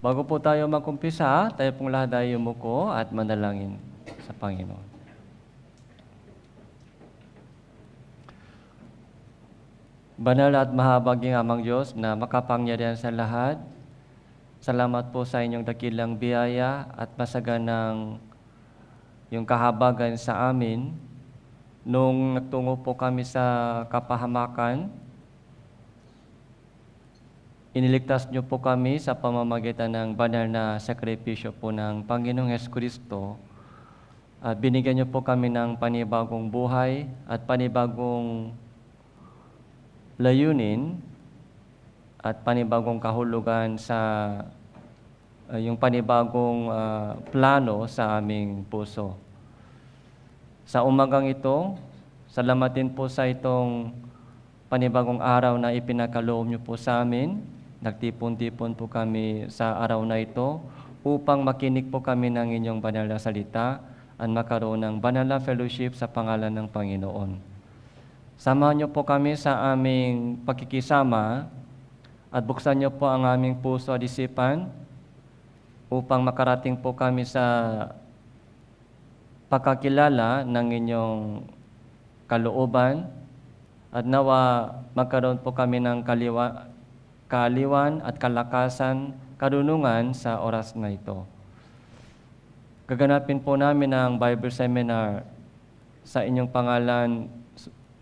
Bago po tayo mag-umpisa, tayo pong lahat ay yumuko at manalangin sa Panginoon. Banal at mahabaging Amang Diyos na makapangyarihan sa lahat, salamat po sa inyong dakilang biyaya at masaganang yung kahabagan sa amin nung nagtungo po kami sa kapahamakan. Iniligtas niyo po kami sa pamamagitan ng banal na sakripisyo po ng Panginoong Jesucristo at binigyan niyo po kami ng panibagong buhay at panibagong layunin at panibagong kahulugan sa yung panibagong plano sa aming puso. Sa umagang ito, salamatin po sa itong panibagong araw na ipinakaloob niyo po sa amin. Nagtipon-tipon po kami sa araw na ito upang makinig po kami ng inyong banal na salita at makaroon ng banal na fellowship sa pangalan ng Panginoon. Samahan niyo po kami sa aming pagkikisama at buksan niyo po ang aming puso at isipan upang makarating po kami sa pagkakilala ng inyong kalooban at nawa magkaroon po kami ng kaaliwan at kalakasan, karunungan sa oras na ito. Gaganapin po namin ang Bible Seminar sa inyong pangalan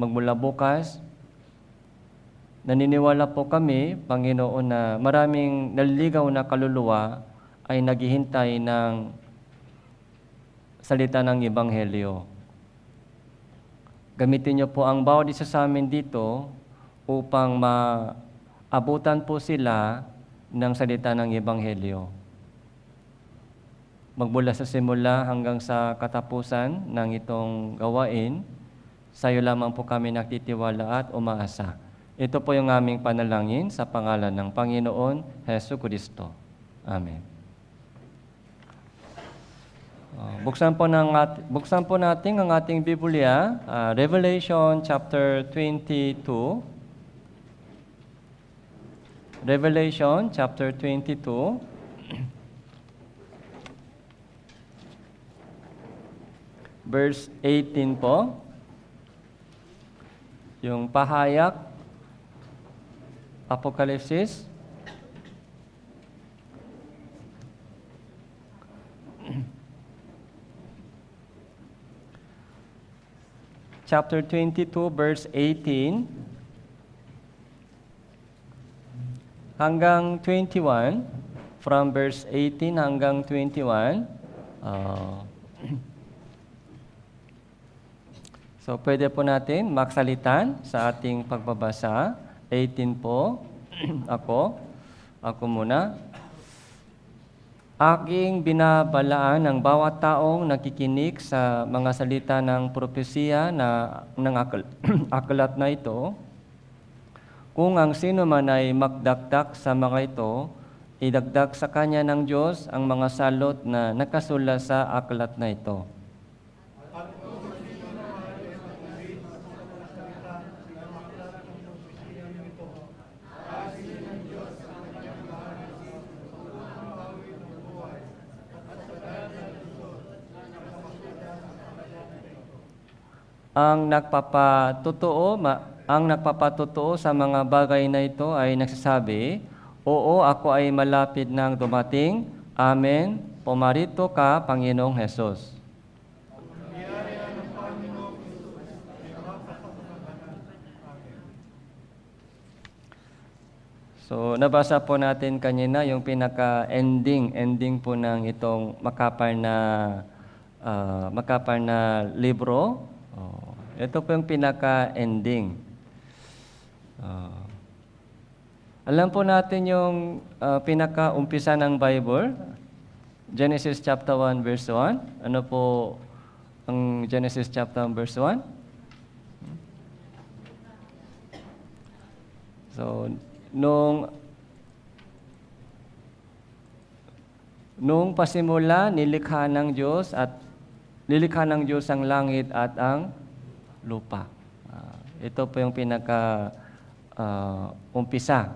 magmula bukas. Naniniwala po kami, Panginoon, na maraming naliligaw na kaluluwa ay naghihintay ng salita ng Ebanghelyo. Gamitin niyo po ang bawat isa sa amin dito upang maabutan po sila ng salita ng Ebanghelyo. Magmula sa simula hanggang sa katapusan ng itong gawain, sa iyo lamang po kami nagtitiwala at umaasa. Ito po yung aming panalangin sa pangalan ng Panginoon Jesucristo. Amen. Buksan po natin ang ating Biblia, Revelation chapter 22. Revelation chapter 22. Verse 18 po. Yung pahayag, Apokalipsis. Chapter 22, verse 18 hanggang 21, from verse 18 hanggang 21. So, pwede po natin magsalitan sa ating pagbabasa. 18 po, ako muna. Aking binabalaan ng bawat taong nakikinig sa mga salita ng propesiya ng aklat na ito. Kung ang sino man ay magdagdag sa mga ito, idagdag sa kanya ng Diyos ang mga salot na nakasulat sa aklat na ito. Ang nagpapatotoo sa mga bagay na ito ay nagsasabi, "Oo, ako ay malapit nang dumating. Amen. Pumarito ka, Panginoong Hesus." So, nabasa po natin kanina yung pinaka-ending po ng itong makapal na libro. Ito po yung pinaka-ending. Alam po natin yung pinaka-umpisa ng Bible, Genesis chapter 1 verse 1. Ano po ang Genesis chapter 1 verse 1? So, nung pasimula, nilikha ng Diyos ang langit at ang lupa. Ito po yung pinaka umpisa.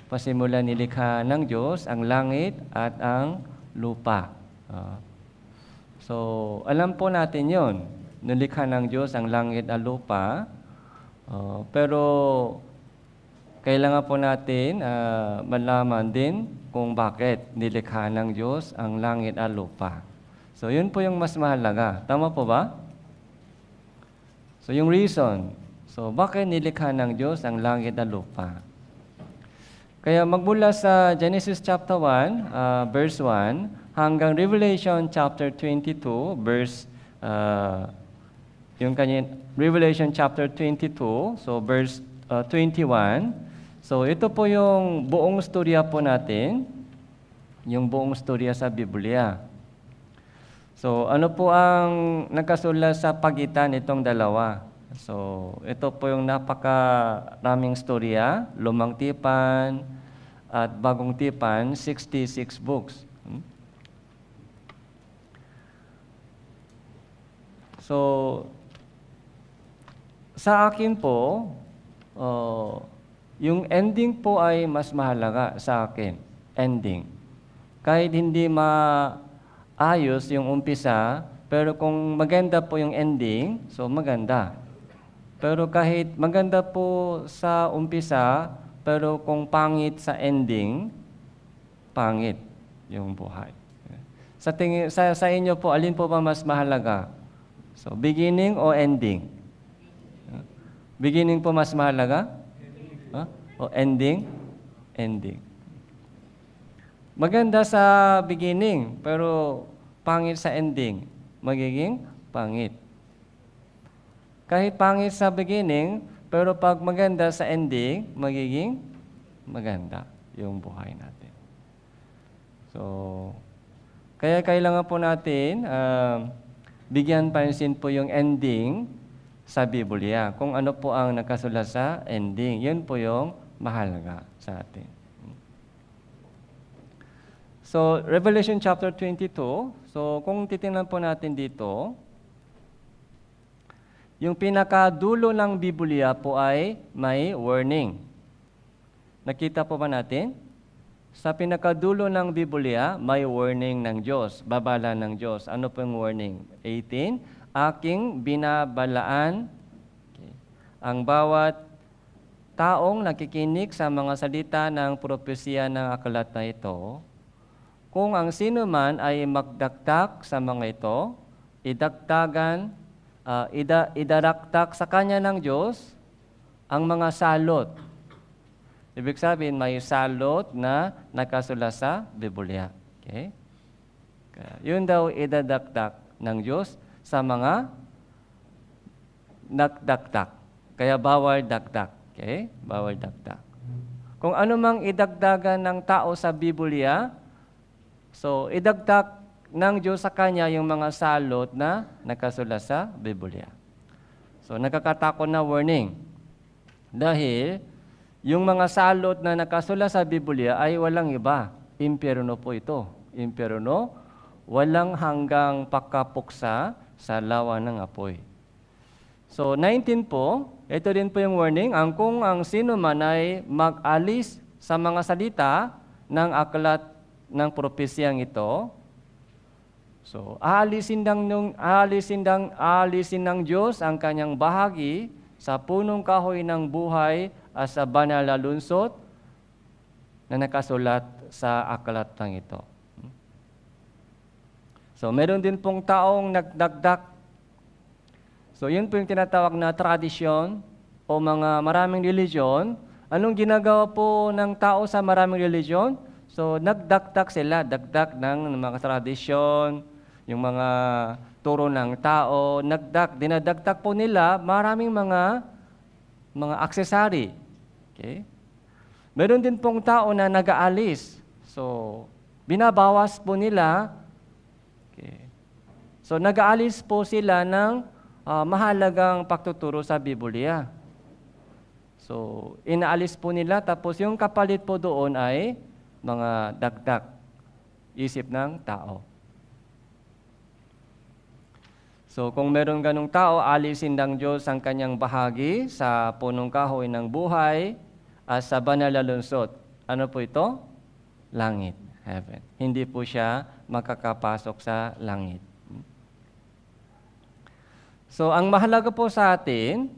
Pasimula nilikha ng Diyos ang langit at ang lupa. So, alam po natin yon. Nilikha ng Diyos ang langit at lupa. Pero kailangan po natin malaman din kung bakit nilikha ng Diyos ang langit at lupa. So, yun po yung mas mahalaga. Tama po ba? So, yung reason. So, bakit nilikha ng Diyos ang langit at lupa? Kaya magmula sa Genesis chapter 1, verse 1, hanggang Revelation chapter 22, verse, Revelation chapter 22, so verse 21. So, ito po yung buong storya po natin, yung buong storya sa Biblia. So, ano po ang nakasulat sa pagitan itong dalawa? So, ito po yung napakaraming storya, Lumang Tipan at Bagong Tipan, 66 books. So, sa akin po, yung ending po ay mas mahalaga sa akin. Ending. Kahit hindi maayos yung umpisa, pero kung maganda po yung ending, so maganda. Pero kahit maganda po sa umpisa, pero kung pangit sa ending, pangit yung buhay. Sa inyo po, alin po ba mas mahalaga? So, beginning o ending? Beginning po mas mahalaga? O ending? Ending. Maganda sa beginning, pero pangit sa ending. Magiging pangit. Kahit pangit sa beginning, pero pag maganda sa ending, magiging maganda yung buhay natin. So, kaya kailangan po natin bigyan pansin po yung ending sa Biblia. Kung ano po ang nakasulat sa ending, yun po yung mahalaga sa atin. So, Revelation chapter 22. So, kung titingnan po natin dito, yung pinakadulo ng Biblia po ay may warning. Nakita po ba natin? Sa pinakadulo ng Biblia, may warning ng Diyos, babala ng Diyos. Ano po yung warning? 18, aking binabalaan ang bawat taong nakikinig sa mga salita ng propesya ng aklat na ito. Kung ang sino man ay magdakdak sa mga ito, idaraktak sa kanya ng Diyos ang mga salot. Ibig sabihin, may salot na nakasulat sa Biblia. Okay? Yun daw idadaktak ng Diyos sa mga nagdakdak. Kaya bawal dakdak. Okay? Bawal dakdak. Kung ano mang idagdagan ng tao sa Biblia, so idagdak ng Diyos sa kanya yung mga salot na nakasulat sa Biblia. So nakakatakot na warning. Dahil yung mga salot na nakasulat sa Biblia ay walang iba. Impyerno po ito. Impyerno, walang hanggang pakapuksa sa lawa ng apoy. So 19 po, ito din po yung warning, kung ang sino man ay mag-alis sa mga salita ng aklat ng propesyang ito, so aalisin ng Diyos ang kanyang bahagi sa punong kahoy ng buhay at sa banal na lunsot na nakasulat sa aklat ng ito. So meron din pong taong nagdagdak. So yun po yung tinatawag na tradisyon o mga maraming religion. Anong ginagawa po ng tao sa maraming religion? So nagdagdag sila, dagdag ng mga tradisyon, yung mga turo ng tao, dinadagdag po nila maraming mga accessory. Okay? Meron din pong tao na nag-aalis. So binabawas po nila. Okay. So nag-aalis po sila ng mahalagang pagtuturo sa Biblia. So, inaalis po nila, tapos yung kapalit po doon ay mga dagdag isip ng tao. So, kung meron ganong tao, alisin ng Diyos ang kanyang bahagi sa punong kahoy ng buhay at sa banal na lunsot. Ano po ito? Langit, heaven. Hindi po siya makakapasok sa langit. So, ang mahalaga po sa atin,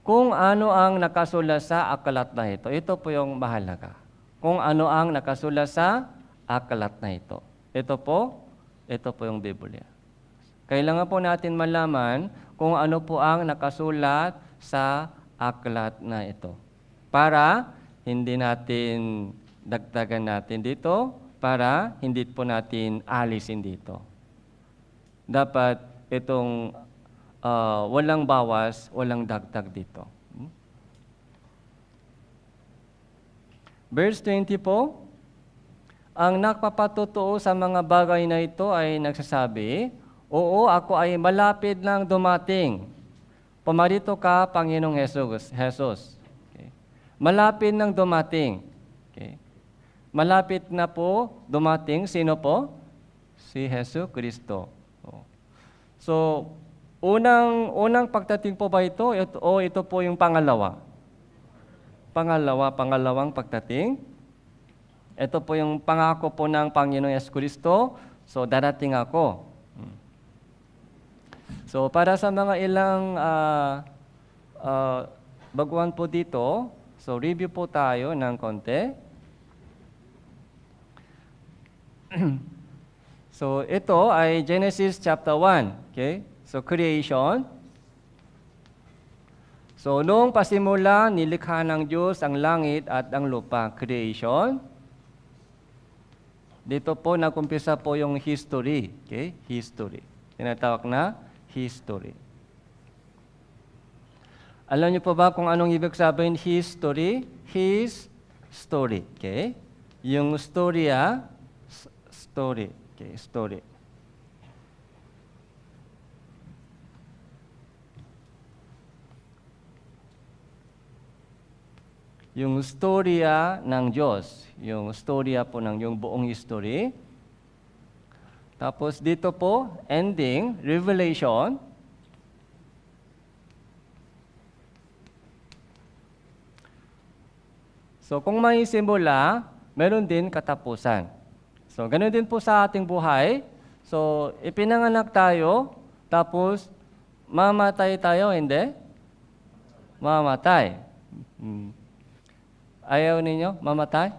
kung ano ang nakasulat sa aklat na ito. Ito po yung mahalaga. Kung ano ang nakasulat sa aklat na ito. Ito po yung Biblia. Kailangan po natin malaman kung ano po ang nakasulat sa aklat na ito. Para hindi natin dagdagan natin dito, para hindi po natin alisin dito. Dapat itong walang bawas, walang dagdag dito. Verse 20 po, ang nagpapatotoo sa mga bagay na ito ay nagsasabi, oo, ako ay malapit nang dumating. Pumarito ka, Panginoong Jesus. Okay. Malapit nang dumating. Okay. Malapit na po dumating. Sino po? Si Hesus Kristo. So, unang pagdating po ba ito? Ito po yung pangalawa? Pangalawang pagdating. Ito po yung pangako po ng Panginoong Yesus Kristo. So, darating ako. So, para sa mga ilang baguhan po dito, so review po tayo ng konti. So, ito ay Genesis chapter 1. Okay? So, creation. So, noong pasimula, nilikha ng Diyos ang langit at ang lupa. Creation. Dito po, nakumpisa po yung history. Okay? History. Tinatawag na history. Alam niyo po ba kung anong ibig sabihin history? His story. Okay? Yung storya, story. Okay, story. Yung storya ng Diyos. Yung storya po ng yung buong history. Tapos dito po, ending, Revelation. So kung may simula, meron din katapusan. So ganoon din po sa ating buhay. So ipinanganak tayo, tapos mamatay tayo, hindi? Mamatay. Ayaw ninyo mamatay?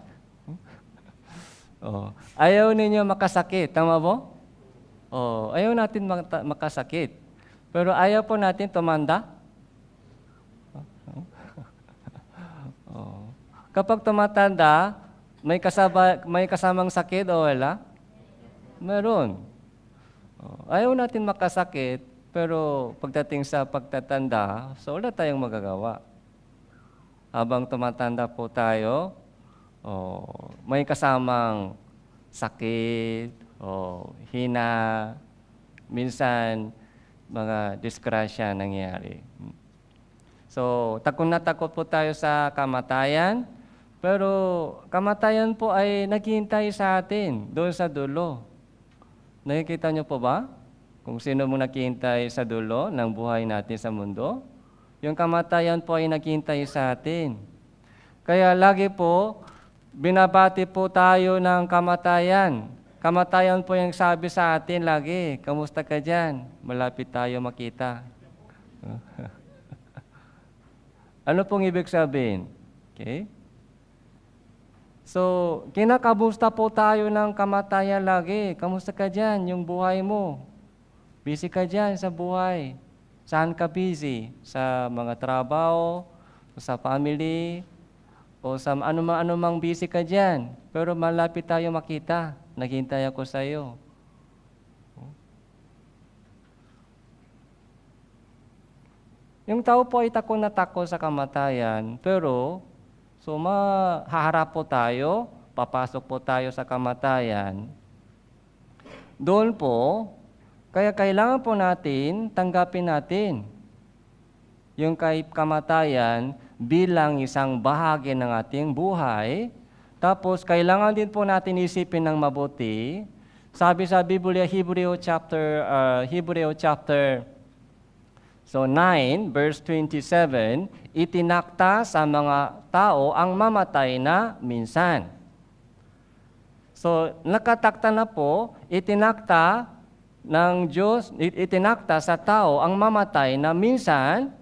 Ayaw ninyo makasakit, tama po? Ayaw natin makasakit. Pero ayaw po natin tumanda. Kapag tumatanda, may kasamang sakit o wala? Meron. Ayaw natin makasakit, pero pagdating sa pagtatanda, so wala tayong magagawa. Habang tumatanda po tayo, may kasamang sakit, hina, minsan mga disgrasya nangyari. So, takot na takot po tayo sa kamatayan, pero kamatayan po ay naghihintay sa atin doon sa dulo. Nakikita niyo po ba kung sino mo naghihintay sa dulo ng buhay natin sa mundo? Yung kamatayan po ay naghihintay sa atin. Kaya lagi po, binabati po tayo ng kamatayan. Kamatayan po yung sabi sa atin lagi, kamusta ka dyan? Malapit tayo makita. Ano pong ibig sabihin? Okay? So, kinakamusta po tayo ng kamatayan lagi. Kamusta ka dyan? Yung buhay mo. Busy ka dyan sa buhay. Saan ka busy? Sa mga trabaho, sa family, o sa anumang busy ka dyan. Pero malapit tayo makita. Naghintay ako sa iyo. Yung tao po ay takot na takot sa kamatayan, pero haharap po tayo, papasok po tayo sa kamatayan. Doon po, kaya kailangan po natin, tanggapin natin yung kamatayan bilang isang bahagi ng ating buhay. Tapos, kailangan din po natin isipin ng mabuti. Sabi sa Biblia, Hebreo chapter So 9 verse 27, itinakda sa mga tao ang mamatay na minsan. So nakatakta na po, itinakda ng Diyos, itinakda sa tao ang mamatay na minsan.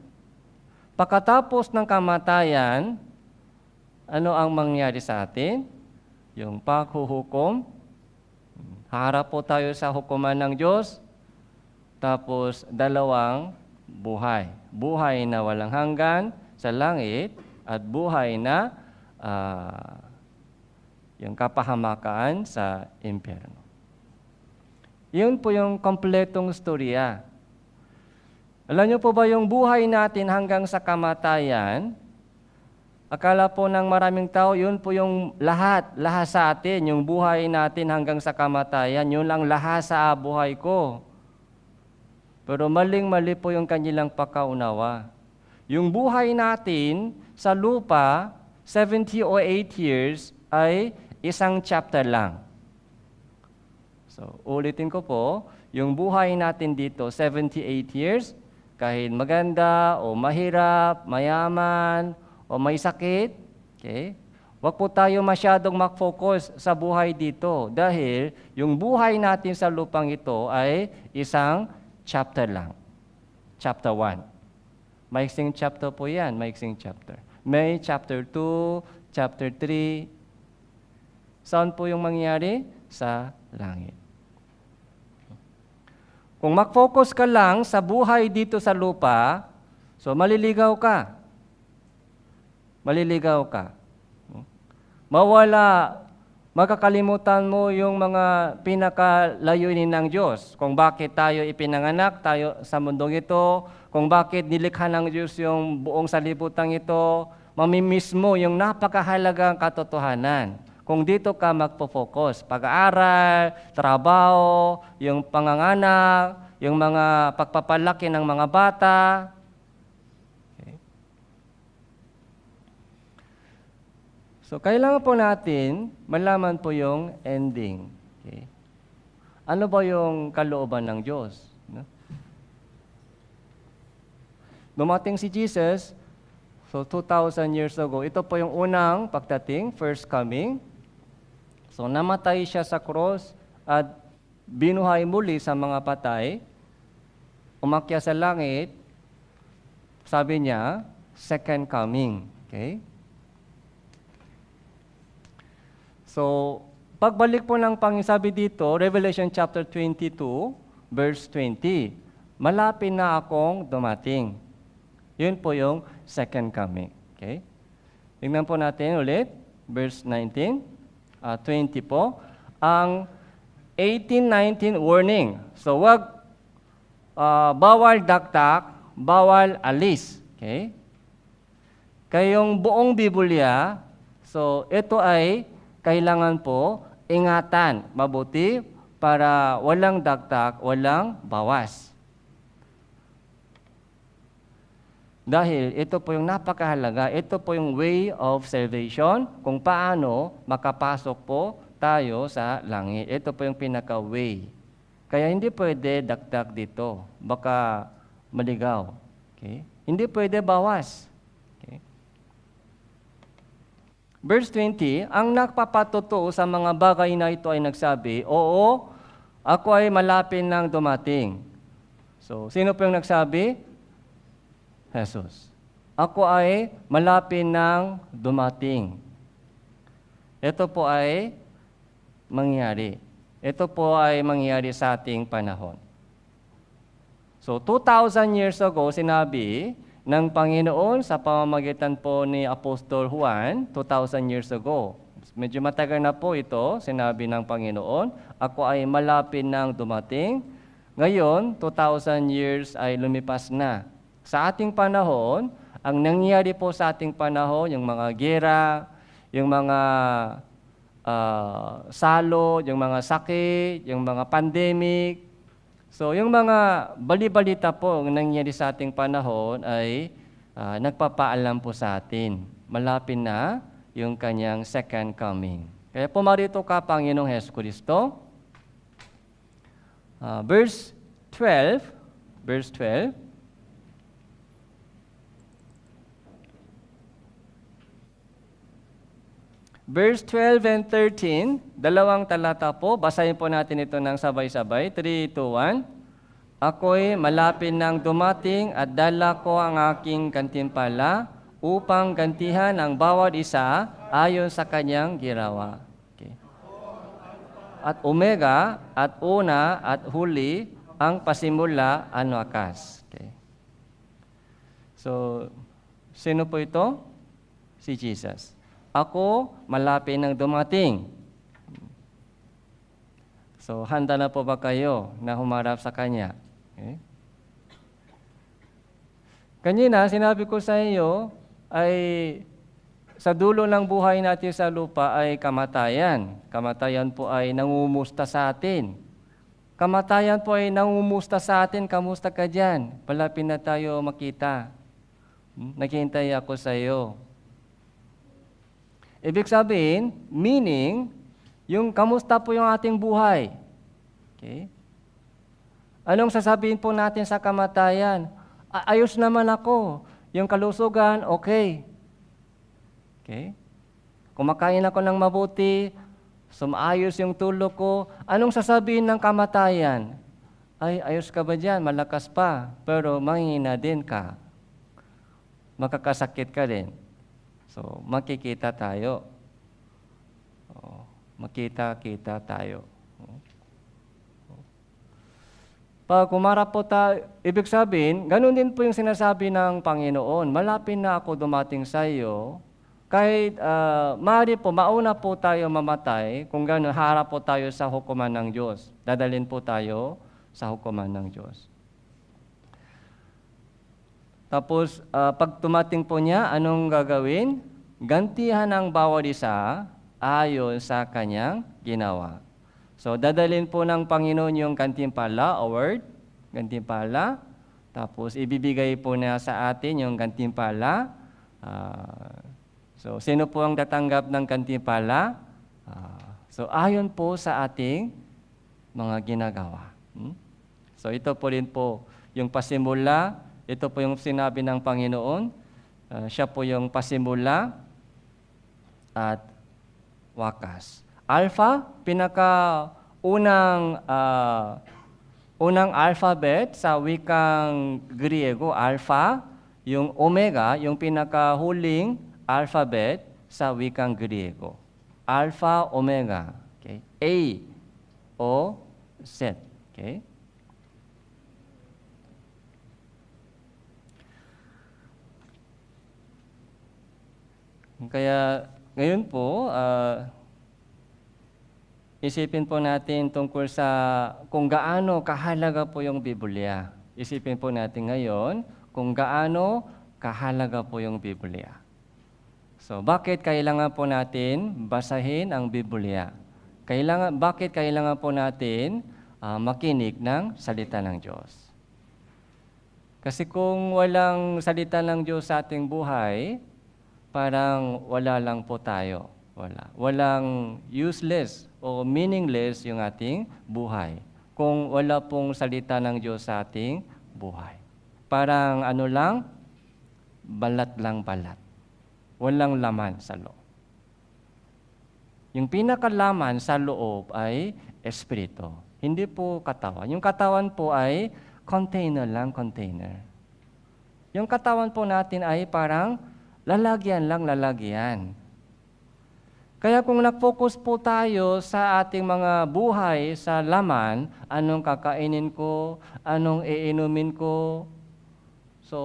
Pagkatapos ng kamatayan, ano ang mangyari sa atin? Yung paghuhukom. Harap po tayo sa hukuman ng Diyos. Tapos, dalawang buhay. Buhay na walang hanggan sa langit at buhay na yung kapahamakan sa impyerno. Yun po yung kompletong storya. Alam niyo po ba yung buhay natin hanggang sa kamatayan? Akala po ng maraming tao, yun po yung lahat sa atin, yung buhay natin hanggang sa kamatayan, yun lang lahat sa buhay ko. Pero maling-mali po yung kanilang pagkaunawa. Yung buhay natin sa lupa, 70 o 8 years, ay isang chapter lang. So, ulitin ko po, yung buhay natin dito, 78 years, kahit maganda o mahirap, mayaman, o may sakit, okay? Huwag po tayo masyadong mag-focus sa buhay dito dahil yung buhay natin sa lupang ito ay isang chapter lang. Chapter 1. Maiksing chapter po yan, maiksing chapter. May chapter 2, chapter 3. Saan po yung mangyari? Sa langit. Kung mag-focus ka lang sa buhay dito sa lupa, so maliligaw ka. Maliligaw ka. Mawala, makakalimutan mo yung mga pinakalayunin ng Diyos. Kung bakit tayo ipinanganak tayo sa mundong ito, kung bakit nilikha ng Diyos yung buong salibutan ito, mamimiss mo yung napakahalagang katotohanan. Kung dito ka magpo-focus, pag-aaral, trabaho, yung panganganak, yung mga pagpapalaki ng mga bata. Okay. So, kailangan po natin malaman po yung ending. Okay. Ano ba yung kalooban ng Diyos? No? Dumating si Jesus, so 2,000 years ago, ito po yung unang pagdating, first coming. So, namatay siya sa cross at binuhay muli sa mga patay, umakyat sa langit, sabi niya, second coming. Okay? So, pagbalik po ng sabi dito, Revelation chapter 22, verse 20, malapit na akong dumating. Yun po yung second coming. Okay? Tingnan po natin ulit, verse 19. 20 po, ang 18-19 warning. So, bawal daktak, bawal alis. Okay? Kayong buong Biblia, so ito ay kailangan po ingatan mabuti para walang daktak, walang bawas. Dahil ito po yung napakahalaga, ito po yung way of salvation, kung paano makapasok po tayo sa langit. Ito po yung pinaka-way. Kaya hindi pwede dakdak dito, baka maligaw. Okay? Hindi pwede bawas. Okay? Verse 20, ang nagpapatotoo sa mga bagay na ito ay nagsabi, oo, ako ay malapit nang dumating. So, sino po yung nagsabi? Jesus. Ako ay malapit nang dumating. Ito po ay mangyari. Ito po ay mangyari sa ating panahon. So, 2,000 years ago, sinabi ng Panginoon sa pamamagitan po ni Apostol Juan, 2,000 years ago. Medyo matagal na po ito, sinabi ng Panginoon, ako ay malapit nang dumating. Ngayon, 2,000 years ay lumipas na. Sa ating panahon, ang nangyari po sa ating panahon, yung mga gera, yung mga salot, yung mga sakit, yung mga pandemic. So, yung mga bali-balita po ang nangyari sa ating panahon ay nagpapaalam po sa atin. Malapit na yung kanyang second coming. Kaya pumarito ka, Panginoong Jesucristo. Verse 12, Verse 12 and 13, dalawang talata po. Basahin po natin ito ng sabay-sabay. 3, 2, 1. Ako'y malapit nang dumating at dala ko ang aking gantimpala upang gantihan ang bawat isa ayon sa kanyang ginawa. Okay. At Omega, at una, at huli, ang pasimula, ang wakas. Okay. So, sino po ito? Si Jesus. Ako, malapit nang dumating. So, handa na po ba kayo na humarap sa Kanya? Okay. Kanina, sinabi ko sa iyo, ay sa dulo ng buhay natin sa lupa ay kamatayan. Kamatayan po ay nangumusta sa atin. Kamatayan po ay nangumusta sa atin. Kamusta ka dyan? Palapit na tayo makita. Naghihintay ako sa iyo. Ibig sabihin, meaning, yung kamusta po yung ating buhay. Okay? Anong sasabihin po natin sa kamatayan? Ayos naman ako. Yung kalusugan, okay. Okay? Kumakain ako ng mabuti, sumaayos yung tulog ko. Anong sasabihin ng kamatayan? Ay, ayos ka ba dyan? Malakas pa. Pero manghina din ka. Makakasakit ka din. So, makikita tayo. Makita-kita tayo. Pag kumarap po tayo, ibig sabihin, ganun din po yung sinasabi ng Panginoon. Malapit na ako dumating sa iyo. Kahit maaari po, mauna po tayo mamatay, kung gano'n, harap po tayo sa hukuman ng Diyos. Dadalhin po tayo sa hukuman ng Diyos. Tapos, pag tumating po niya, anong gagawin? Gantihan ang bawat isa ayon sa kanyang ginawa. So, dadalhin po ng Panginoon yung gantimpala o word, gantimpala. Tapos, ibibigay po niya sa atin yung gantimpala. So, sino po ang tatanggap ng gantimpala? So, ayon po sa ating mga ginagawa. So, ito po rin po yung pasimula. Ito po yung sinabi ng Panginoon. Siya po yung pasimula at wakas. Alpha, unang alphabet sa wikang Griego, alpha, yung omega, yung pinakahuling alphabet sa wikang Griego. Alpha, omega. Okay? A, O, Z. Okay? Kaya ngayon po, isipin po natin tungkol sa kung gaano kahalaga po yung Biblia. Isipin po natin ngayon kung gaano kahalaga po yung Biblia. So, bakit kailangan po natin basahin ang Biblia? Bakit kailangan po natin makinig ng salita ng Diyos? Kasi kung walang salita ng Diyos sa ating buhay, parang wala lang po tayo. Walang useless o meaningless yung ating buhay. Kung wala pong salita ng Diyos sa ating buhay. Parang ano lang, balat lang balat. Walang laman sa loob. Yung pinakalaman sa loob ay espiritu. Hindi po katawan. Yung katawan po ay container lang, container. Yung katawan po natin ay parang lalagyan lang, lalagyan. Kaya kung nag-focus po tayo sa ating mga buhay, sa laman, anong kakainin ko, anong iinumin ko, so,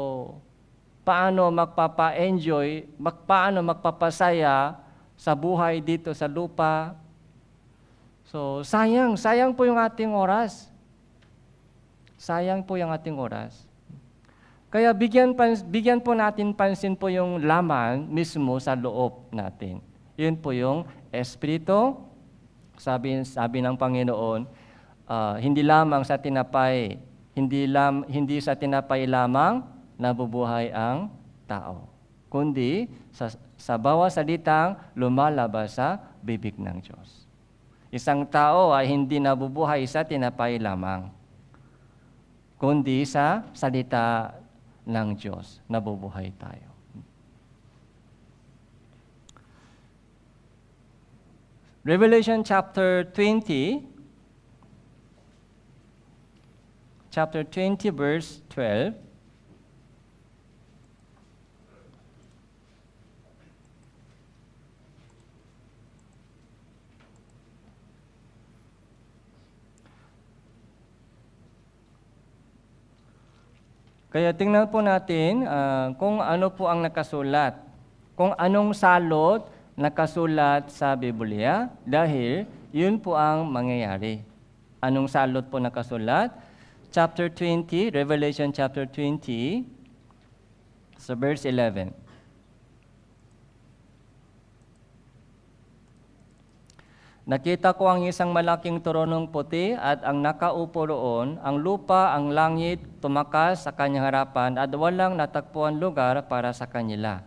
paano magpapa-enjoy, paano magpapasaya sa buhay dito sa lupa. So, sayang po yung ating oras. Sayang po yung ating oras. Kaya bigyan po natin pansin po yung laman mismo sa loob natin. Yun po yung espiritu. Sabi ng Panginoon, hindi lamang sa tinapay, hindi sa tinapay lamang nabubuhay ang tao, kundi sa bawat salitang lumalabas sa bibig ng Diyos. Isang tao ay hindi nabubuhay sa tinapay lamang, kundi sa salita ng Diyos, nabubuhay tayo. Revelation chapter 20, verse 12. Kaya tingnan po natin kung ano po ang nakasulat. Kung anong salot nakasulat sa Biblia, dahil yun po ang mangyayari. Anong salot po nakasulat? Chapter 20, Revelation chapter 20, sa verse 11. Nakita ko ang isang malaking tronong puti at ang nakaupo roon, ang lupa, ang langit, tumakas sa kanyang harapan at walang natagpuan lugar para sa kanila.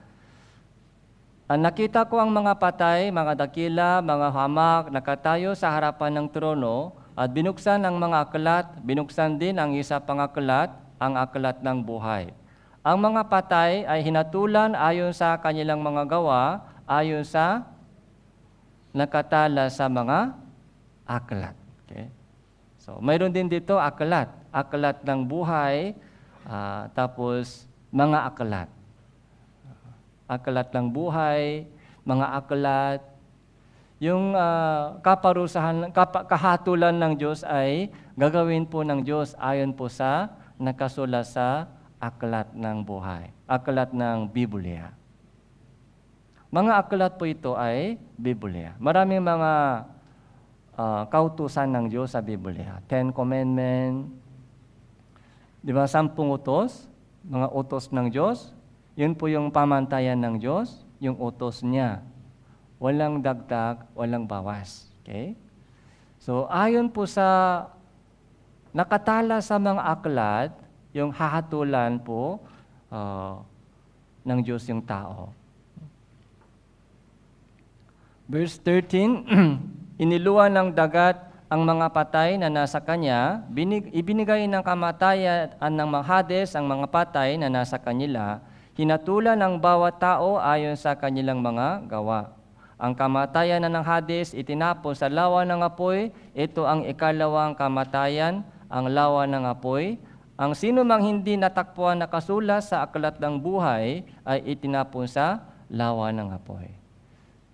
Nakita ko ang mga patay, mga dakila, mga hamak, nakatayo sa harapan ng trono at binuksan ang mga aklat, binuksan din ang isa pang aklat, ang aklat ng buhay. Ang mga patay ay hinatulan ayon sa kanilang mga gawa, ayon sa nakatala sa mga aklat. Okay? So, mayroon din dito aklat. Aklat ng buhay, tapos mga aklat. Aklat ng buhay, mga aklat. Yung kaparusahan, kahatulan ng Diyos ay gagawin po ng Diyos ayon po sa nakasulat sa aklat ng buhay. Aklat ng Biblia. Mga aklat po ito ay Biblia. Maraming mga kautusan ng Diyos sa Biblia. 10 Commandments, di ba, 10 utos, mga utos ng Diyos. Yun po yung pamantayan ng Diyos, yung utos niya. Walang dagdag, walang bawas. Okay? So, ayon po sa nakatala sa mga aklat, yung hahatulan po ng Diyos yung tao. Verse 13, iniluwan ng dagat ang mga patay na nasa kanya, ibinigay ng kamatayan ng mga Hades ang mga patay na nasa kanila, hinatulan ng bawat tao ayon sa kanilang mga gawa. Ang kamatayan ng Hades itinapon sa lawa ng apoy, ito ang ikalawang kamatayan, ang lawa ng apoy. Ang sino mang hindi natakpuan nakasulat sa aklat ng buhay ay itinapon sa lawa ng apoy.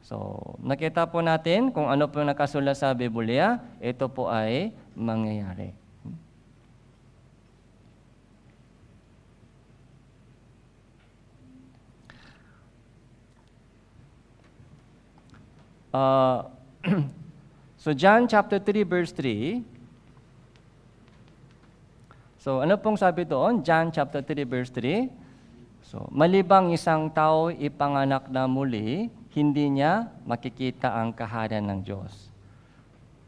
So, nakita po natin kung ano po nakasulat sa Biblia, ito po ay mangyayari. So, John chapter 3 verse 3. So, ano pong sabi doon? John chapter 3 verse 3. So, malibang isang tao ipanganak na muli, hindi niya makikita ang kahanan ng Diyos.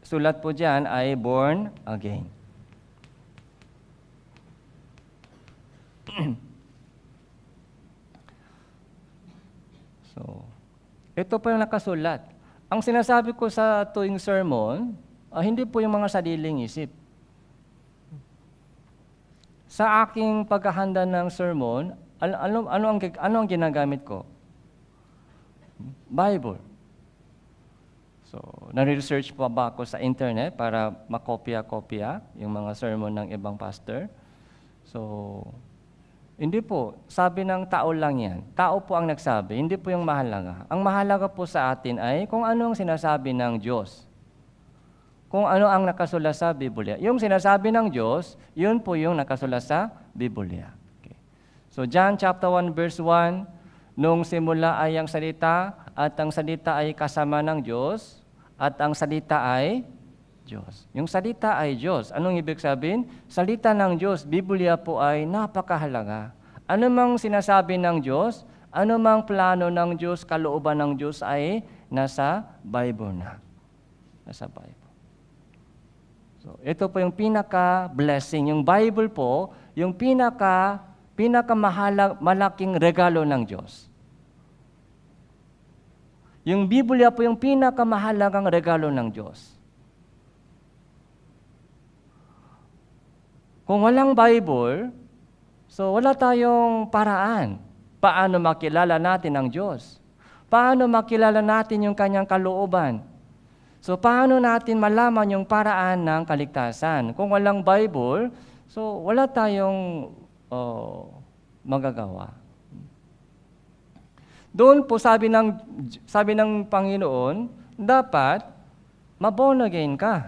Sulat po diyan ay born again. So, ito po yung nakasulat. Ang sinasabi ko sa tuwing sermon, hindi po yung mga sariling isip. Sa aking paghahanda ng sermon, ano ang ginagamit ko? Bible. So, nare-research pa ba ako sa internet para makopya-kopya yung mga sermon ng ibang pastor? So, hindi po. Sabi ng tao lang yan. Tao po ang nagsabi, hindi po yung mahalaga. Ang mahalaga po sa atin ay kung ano ang sinasabi ng Diyos. Kung ano ang nakasulat sa Biblia. Yung sinasabi ng Diyos, yun po yung nakasulat sa Biblia. Okay. So, John chapter 1 verse 1, nung simula ay ang salita, at ang salita ay kasama ng Diyos, at ang salita ay Diyos. Yung salita ay Diyos. Anong ibig sabihin? Salita ng Diyos, Biblia po ay napakahalaga. Ano mang sinasabi ng Diyos, ano mang plano ng Diyos, kalooban ng Diyos ay nasa Bible na. Nasa Bible. So, ito po yung pinaka-blessing. Yung Bible po, yung malaking regalo ng Diyos. Yung Biblia po yung pinakamahalagang regalo ng Diyos. Kung walang Bible, so wala tayong paraan. Paano makilala natin ang Diyos? Paano makilala natin yung kanyang kalooban? So, paano natin malaman yung paraan ng kaligtasan? Kung walang Bible, so wala tayong magagawa. Doon po sabi ng Panginoon, dapat ma-born again ka.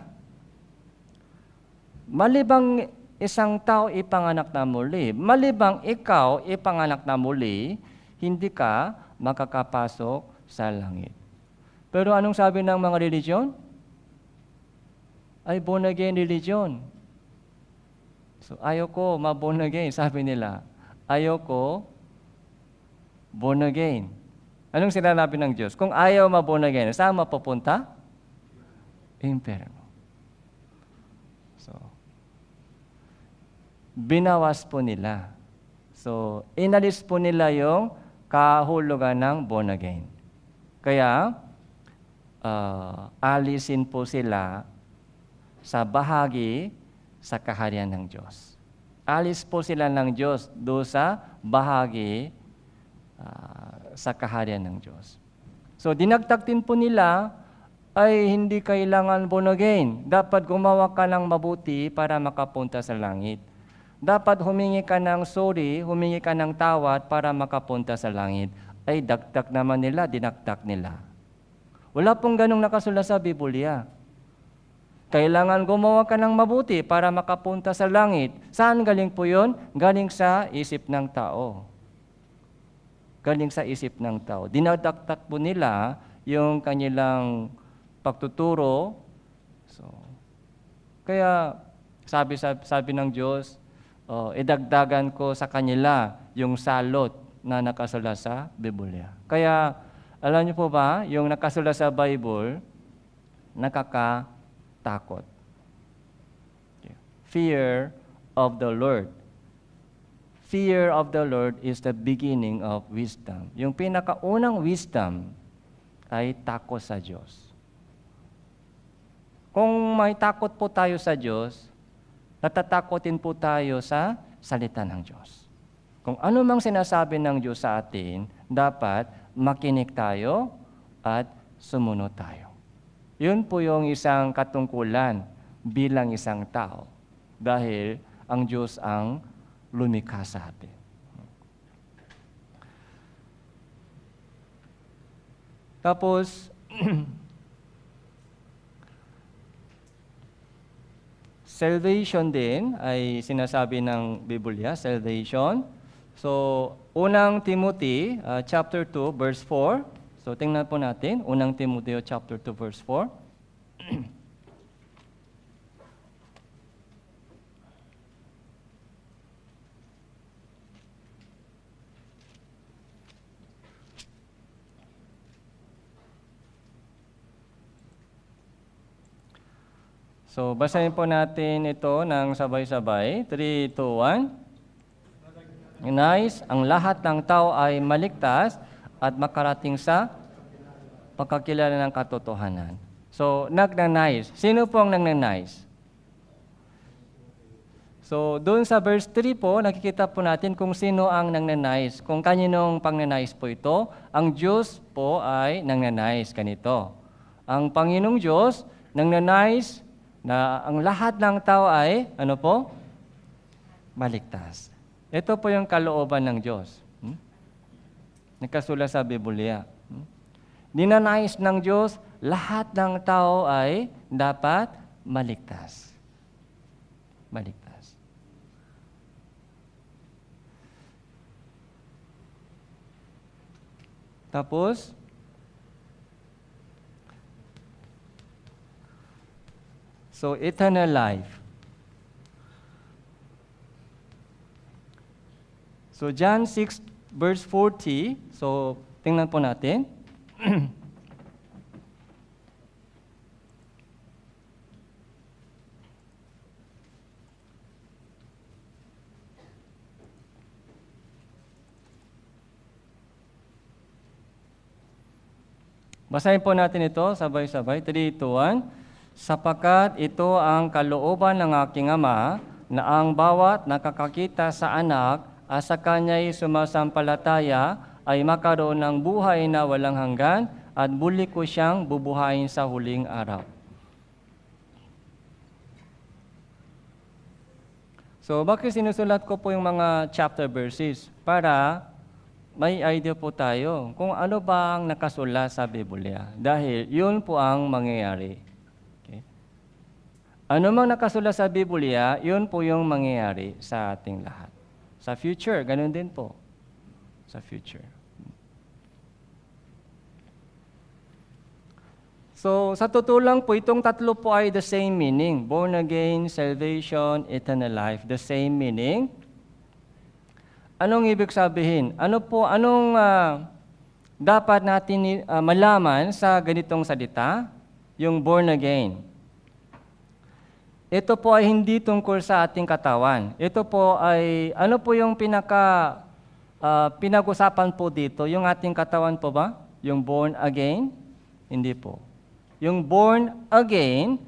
Malibang isang tao ipanganak na muli, malibang ikaw ipanganak na muli, hindi ka makakapasok sa langit. Pero anong sabi ng mga religion? Ay born again religion. So ayoko ma-born again, sabi nila. Ayoko born again. Anong sinasabi ng Diyos? Kung ayaw ma-born again, saan mapupunta? Impyerno. So, binawas po nila. So, inalis po nila yung kahulugan ng born again. Kaya, alisin po sila sa bahagi sa kaharian ng Diyos. Alis po sila ng Diyos doon sa bahagi sa kaharian ng Diyos. So, dinagdag din po nila ay hindi kailangan born again. Dapat gumawa ka ng mabuti para makapunta sa langit. Dapat humingi ka ng sorry, humingi ka ng tawad para makapunta sa langit. Ay dagdag naman nila, dinagdag nila. Wala pong ganong nakasulat sa Biblia. Kailangan gumawa ka ng mabuti para makapunta sa langit. Saan galing po yun? Galing sa isip ng tao. Galing sa isip ng tao. Dinadagdag po nila yung kanilang pagtuturo. So, kaya sabi ng Diyos, idagdagan ko sa kanila yung salot na nakasulat sa Biblia. Kaya, alam niyo po ba, yung nakasulat sa Bible, nakakatakot. Fear of the Lord. Fear of the Lord is the beginning of wisdom. Yung pinakaunang wisdom ay takot sa Diyos. Kung may takot po tayo sa Diyos, natatakotin po tayo sa salita ng Diyos. Kung ano mang sinasabi ng Diyos sa atin, dapat makinig tayo at sumunod tayo. Yun po yung isang katungkulan bilang isang tao. Dahil ang Diyos ang lumikha sa atin. Tapos, salvation din ay sinasabi ng Biblia, salvation. So, unang Timothy, chapter 2, verse 4. So, tingnan po natin, unang Timothy, chapter 2, verse 4. So, basahin po natin ito ng sabay-sabay. 3, 2, 1. Nais, ang lahat ng tao ay maligtas at makarating sa pagkakilala ng katotohanan. So, nagnanais. Sino po ang nagnanais? So, doon sa verse 3 po, nakikita po natin kung sino ang nagnanais. Kung kaninong pangnanais po ito, ang Diyos po ay nagnanais ganito. Ang Panginoong Diyos nagnanais na ang lahat ng tao ay, ano po? Maligtas. Ito po yung kalooban ng Diyos. Nakasulat sa Biblia. Ninanais ng Diyos, lahat ng tao ay dapat maligtas. Maligtas. Tapos, so, eternal life. So, John 6, verse 40. So, tingnan po natin. Basahin po natin ito, sabay-sabay. 3, 2, 1. Sapagkat ito ang kalooban ng aking Ama, na ang bawat nakakakita sa anak at sa kanya'y sumasampalataya ay makaroon ng buhay na walang hanggan at muli ko siyang bubuhayin sa huling araw. So, bakit sinusulat ko po yung mga chapter verses? Para may idea po tayo kung ano ba ang nakasulat sa Biblia. Dahil yun po ang mangyayari. Okay? Ano mang nakasulat sa Biblia, yun po yung mangyayari sa ating lahat. Sa future, ganun din po. Sa future. So, sa totoo lang po, itong tatlo po ay the same meaning. Born again, salvation, eternal life. The same meaning. Anong ibig sabihin? Anong dapat natin malaman sa ganitong salita? Yung born again. Ito po ay hindi tungkol sa ating katawan. Ito po ay, ano po yung pinag-usapan po dito? Yung ating katawan po ba? Yung born again? Hindi po. Yung born again,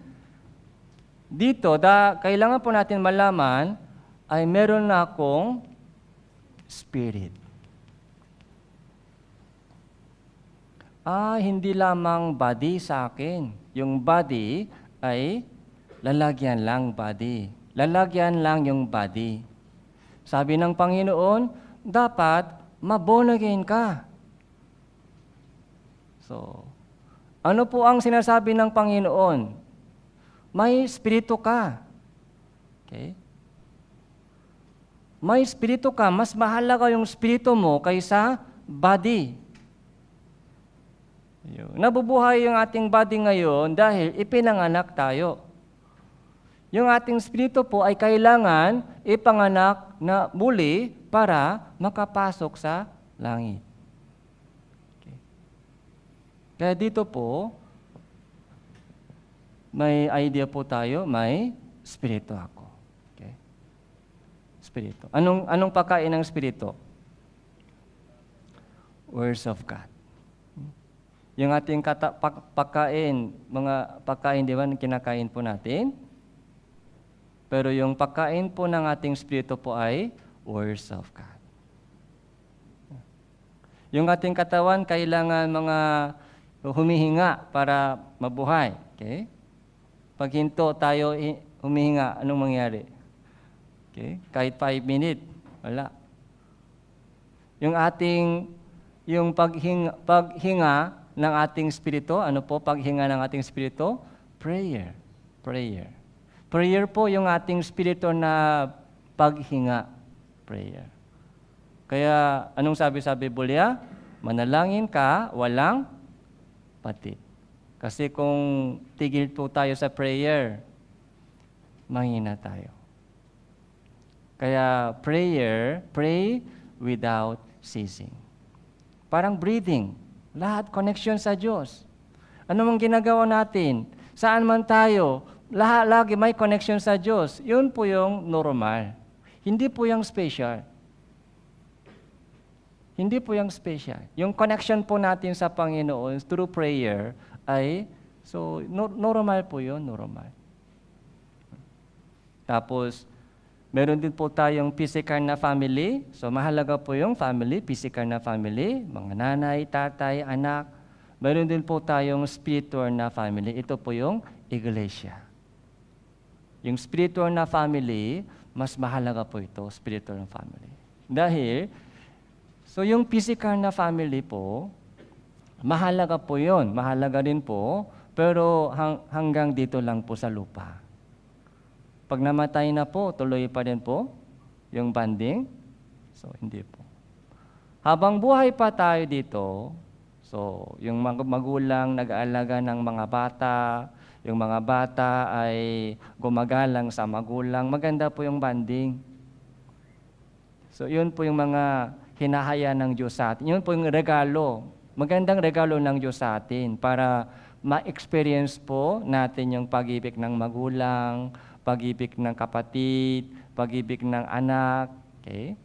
dito, kailangan po natin malaman ay meron na akong spirit. Hindi lamang body sa akin. Yung body ay lalagyan lang body. Lalagyan lang yung body. Sabi ng Panginoon, dapat ma-born again ka. So, ano po ang sinasabi ng Panginoon? May espiritu ka. Okay? May espiritu ka. Mas mahalaga yung espiritu mo kaysa body. Nabubuhay yung ating body ngayon dahil ipinanganak tayo. Yung ating espiritu po ay kailangan ipanganak na muli para makapasok sa langit. Kaya dito po, may idea po tayo, may espiritu ako. Okay? Espiritu. Anong pagkain ng espiritu? Words of God. Yung ating pagkain, mga pagkain, di ba, kinakain po natin? Pero yung pagkain po ng ating espiritu po ay words of God. Yung ating katawan, kailangan mga humihinga para mabuhay. Okay? Pag hinto tayo humihinga, anong mangyari? Okay? Kahit 5 minutes, wala. Yung paghinga ng ating espiritu, ano po paghinga ng ating espiritu? Prayer. Prayer. Prayer po yung ating espiritu na paghinga. Prayer. Kaya, anong sabi sa Biblia? Manalangin ka, walang pati. Kasi kung tigil po tayo sa prayer, mahina tayo. Kaya pray without ceasing. Parang breathing. Lahat connection sa Diyos. Ano mang ginagawa natin? Saan man tayo? Lagi may connection sa Diyos. Yun po yung normal. Hindi po yung special. Hindi po yung special. Yung connection po natin sa Panginoon through prayer ay, so normal po yun, normal. Tapos, meron din po tayong physical na family. So mahalaga po yung family, physical na family, mga nanay, tatay, anak. Meron din po tayong spiritual na family. Ito po yung iglesia. Yung spiritual na family, mas mahalaga po ito, spiritual na family. Dahil, so yung physical na family po, mahalaga po yun. Mahalaga rin po, pero hanggang dito lang po sa lupa. Pag namatay na po, tuloy pa rin po yung bonding. So, hindi po. Habang buhay pa tayo dito, so yung magulang nag-aalaga ng mga bata, yung mga bata ay gumagalang sa magulang, maganda po yung bonding. So, yun po yung mga hinahaya ng Diyos sa atin. Yun po yung regalo. Magandang regalo ng Diyos sa atin para ma-experience po natin yung pag-ibig ng magulang, pag-ibig ng kapatid, pag-ibig ng anak. Okay?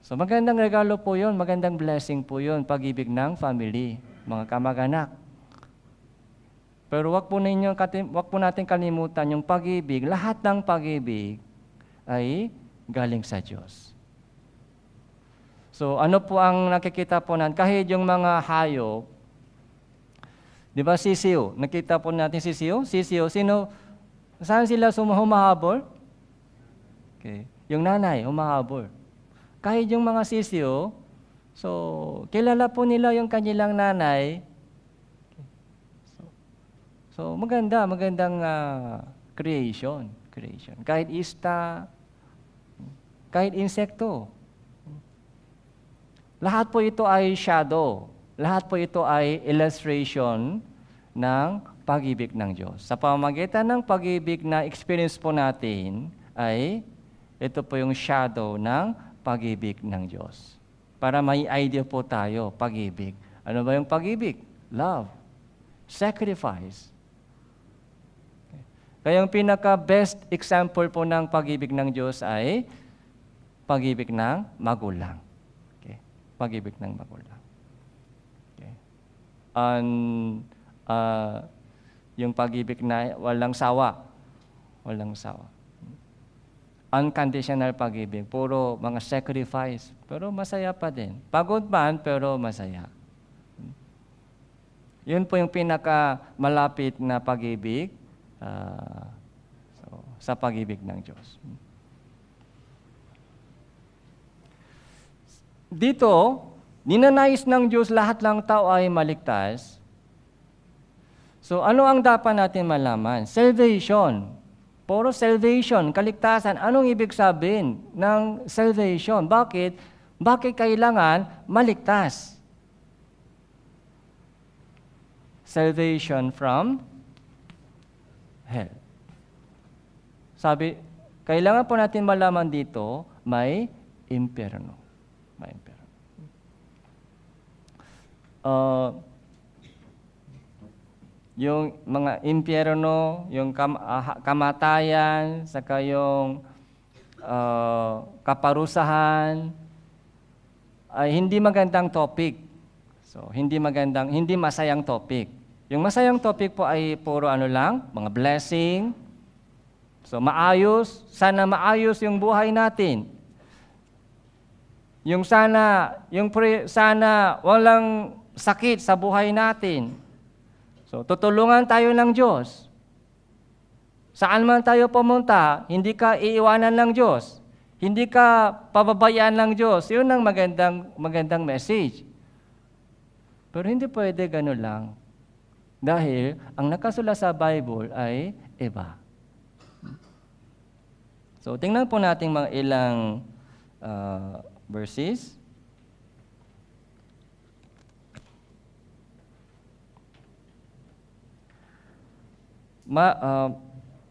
So magandang regalo po yun, magandang blessing po yun, pag-ibig ng family, mga kamag-anak. Pero wag po natin kalimutan yung pag-ibig, lahat ng pag-ibig ay galing sa Diyos. So ano po ang nakikita po natin? Kahit yung mga hayop, Di ba sisiyo? Nakita po natin sisiyo? Sisiyo, sino? Saan sila humahabol? Okay. Yung nanay, humahabol. Kahit yung mga sisiyo, so kilala po nila yung kanilang nanay. So magandang creation. Kahit ista, kahit insekto. Lahat po ito ay shadow. Lahat po ito ay illustration ng pag-ibig ng Diyos. Sa pamamagitan ng pag-ibig na experience po natin ay ito po yung shadow ng pag-ibig ng Diyos. Para may idea po tayo, pag-ibig. Ano ba yung pag-ibig? Love. Sacrifice. Kaya yung pinaka-best example po ng pag-ibig ng Diyos ay pag-ibig ng magulang. Okay. Pag-ibig ng magulang. Okay. Yung pag-ibig na walang sawa. Walang sawa. Unconditional pag-ibig. Puro mga sacrifice. Pero masaya pa din. Pagod man, pero masaya. Yun po yung pinaka-malapit na pag-ibig sa pag-ibig ng Diyos. Dito, ninanais ng Diyos lahat ng tao ay maligtas. So, ano ang dapat natin malaman? Salvation. Puro salvation, kaligtasan. Anong ibig sabihin ng salvation? Bakit? Bakit kailangan maligtas? Salvation from hell. Sabi, kailangan po natin malaman dito, may impyerno. May impyerno. Yung mga impyerno, yung kamatayan, saka yung kaparusahan, ay hindi magandang topic. So, hindi masayang topic. Yung masayang topic po ay puro mga blessing. So, sana maayos yung buhay natin. Sana walang sakit sa buhay natin. So, tutulungan tayo ng Diyos. Saan man tayo pumunta, hindi ka iiwanan ng Diyos. Hindi ka pababayaan ng Diyos. Yun ang magandang message. Pero hindi pwede gano'n lang. Dahil ang nakasulat sa Bible ay iba. So, tingnan po natin mga ilang verses.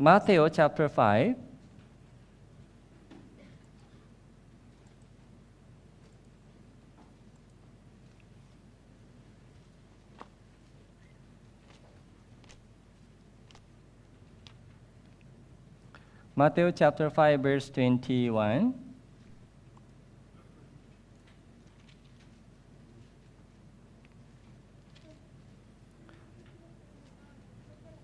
Matthew chapter 5. Matthew chapter 5 verse 21.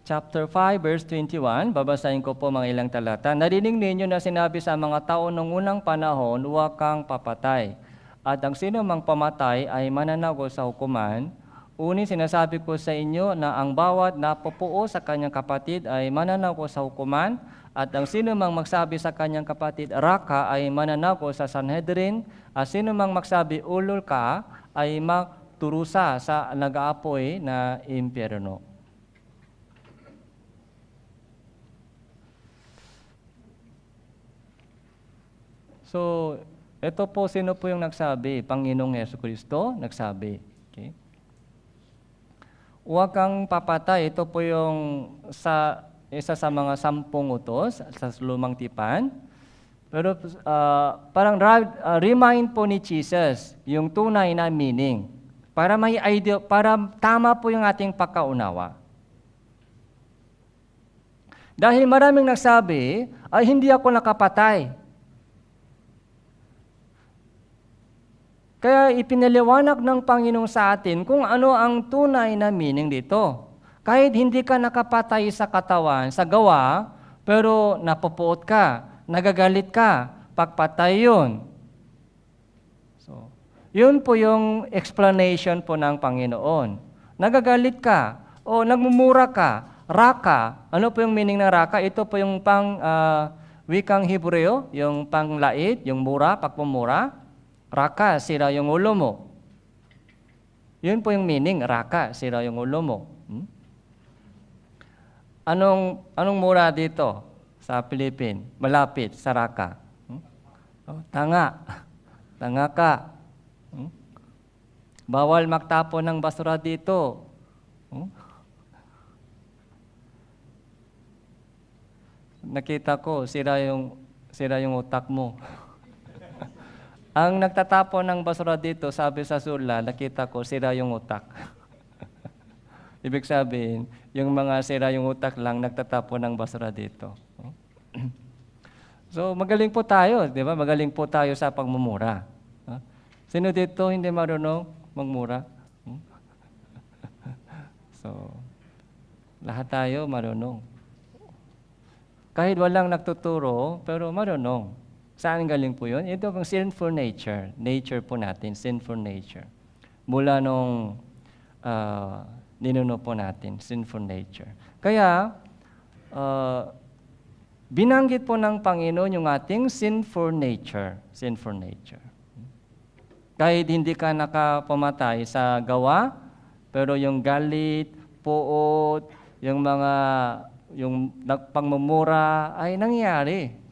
Chapter 5, verse 21, babasahin ko po mga ilang talata. Narinig ninyo na sinabi sa mga tao noong unang panahon, huwag kang papatay. At ang sino mang pamatay ay mananagot sa hukuman. Uni, sinasabi ko sa inyo na ang bawat napupuo sa kanyang kapatid ay mananagot sa hukuman. At ang sino mang magsabi sa kanyang kapatid, raka, ay mananagot sa Sanhedrin. At sino mang magsabi, ulol ka, ay magturusa sa nag-aapoy na impyerno. So, ito po, sino po yung nagsabi? Panginoong Jesucristo nagsabi. Okay? Huwag kang papatay. Ito po yung isa sa mga 10 utos sa lumang tipan. Pero parang remind po ni Jesus yung tunay na meaning. Para may idea, para tama po yung ating pagkaunawa. Dahil maraming nagsabi, ay hindi ako nakapatay. Kaya ipinaliwanag ng Panginoon sa atin kung ano ang tunay na meaning dito. Kahit hindi ka nakapatay sa katawan, sa gawa, pero napupuot ka, nagagalit ka, pagpatay yun. So, yun po yung explanation po ng Panginoon. Nagagalit ka, O nagmumura ka, raka. Ano po yung meaning ng raka? Ito po yung wikang Hebreo, yung panglait, yung mura, pagpumura. Raka, sira yung ulo mo. Yun po yung meaning, raka, sira yung ulo mo. Anong mura dito sa Philippines? Malapit sa raka. Tanga. Tanga ka. Bawal magtapon ng basura dito. Nakita ko, sira yung utak mo. Ang nagtatapon ng basura dito, sabi sa sula, nakita ko, sira yung utak. Ibig sabihin, yung mga sira yung utak lang, nagtatapon ng basura dito. So, magaling po tayo, di ba? Magaling po tayo sa pagmumura. Sino dito hindi marunong magmura? So, lahat tayo marunong. Kahit walang nagtuturo, pero marunong. Saan galing po yun? Ito ang sinful nature. Nature po natin, sinful nature. Mula nung ninuno po natin, sinful nature. Kaya, binanggit po ng Panginoon yung ating sinful nature. Sinful nature. Kahit hindi ka nakapamatay sa gawa, pero yung galit, puot, yung pagmumura ay nangyari.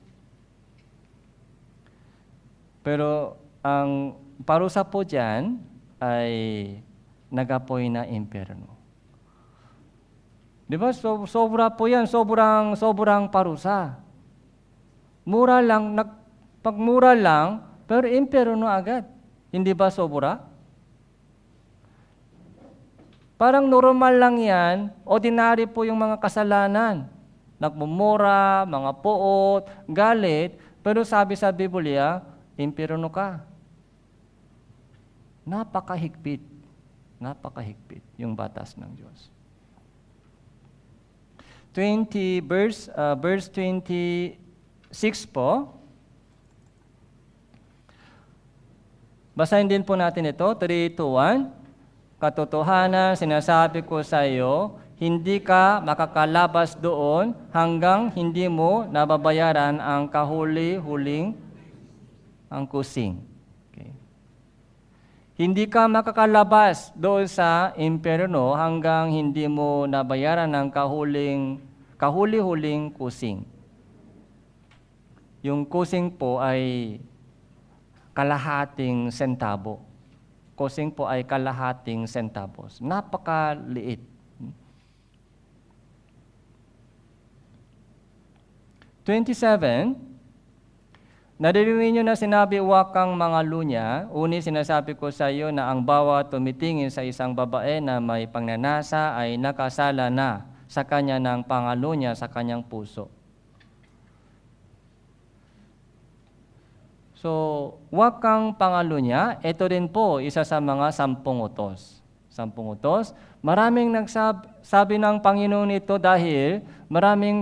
Pero ang parusa po dyan ay nagapoy na impyerno. Di ba? Sobra po yan. Sobrang parusa. Mura lang, pagmura lang, pero impyerno agad. Hindi ba sobra? Parang normal lang yan, ordinary po yung mga kasalanan. Nagmumura, mga puot, galit, pero sabi sa Biblia, impyerno ka. Napakahigpit. Napakahigpit yung batas ng Diyos. Verse 26 po. Basahin din po natin ito, 3, 2, 1. Katotohanan, sinasabi ko sa iyo, hindi ka makakalabas doon hanggang hindi mo nababayaran ang kahuli-huling ang kusing. Okay. Hindi ka makakalabas doon sa impyerno hanggang hindi mo nabayaran ang kahuli-huling kusing. Yung kusing po ay kalahating sentabo. Kusing po ay kalahating centavos. Napakaliit. Naririnig niyo na sinabi, "Huwag kang mga lunya." Uni, sinasabi ko sa iyo na ang bawat tumitingin sa isang babae na may pangnanasa ay nakasala na sa kanya ng pangalunya sa kanyang puso. So, huwag kang pangalunya. Ito din po, isa sa mga 10 utos. 10 utos. Maraming nagsabi ng Panginoon ito dahil maraming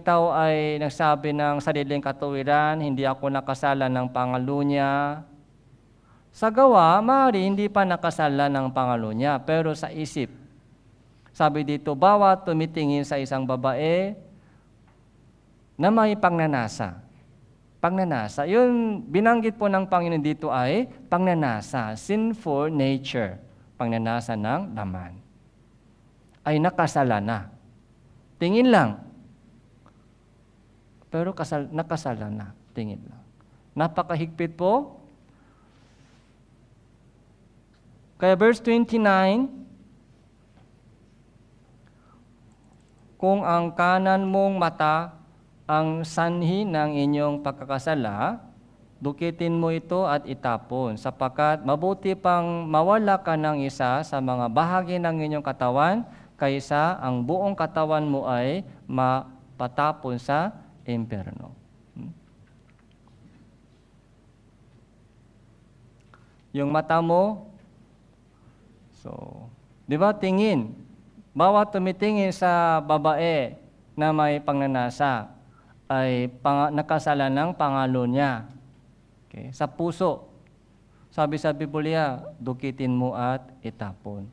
tao ay nagsabi ng sariling katuwiran, hindi ako nakasala ng pangalunya. Sa gawa, maaari hindi pa nakasala ng pangalunya, pero sa isip. Sabi dito, bawat tumitingin sa isang babae na may pangnanasa. Pangnanasa. Yun, binanggit po ng Panginoon dito ay pangnanasa, sinful nature, pangnanasa ng laman. Ay nakasala na. Tingin lang. Pero nakasala na. Tingin lang. Napakahigpit po. Kaya verse 29, kung ang kanan mong mata ang sanhi ng inyong pagkakasala, dukitin mo ito at itapon, sapagkat mabuti pang mawala ka ng isa sa mga bahagi ng inyong katawan, kaysa ang buong katawan mo ay mapatapon sa impyerno. Yung mata mo, di ba, tingin. Bawat tumitingin sa babae na may pangnanasa, ay nakasala ng pangalunya. Okay? Sa puso. Sabi sa Biblia, dukitin mo at itapon.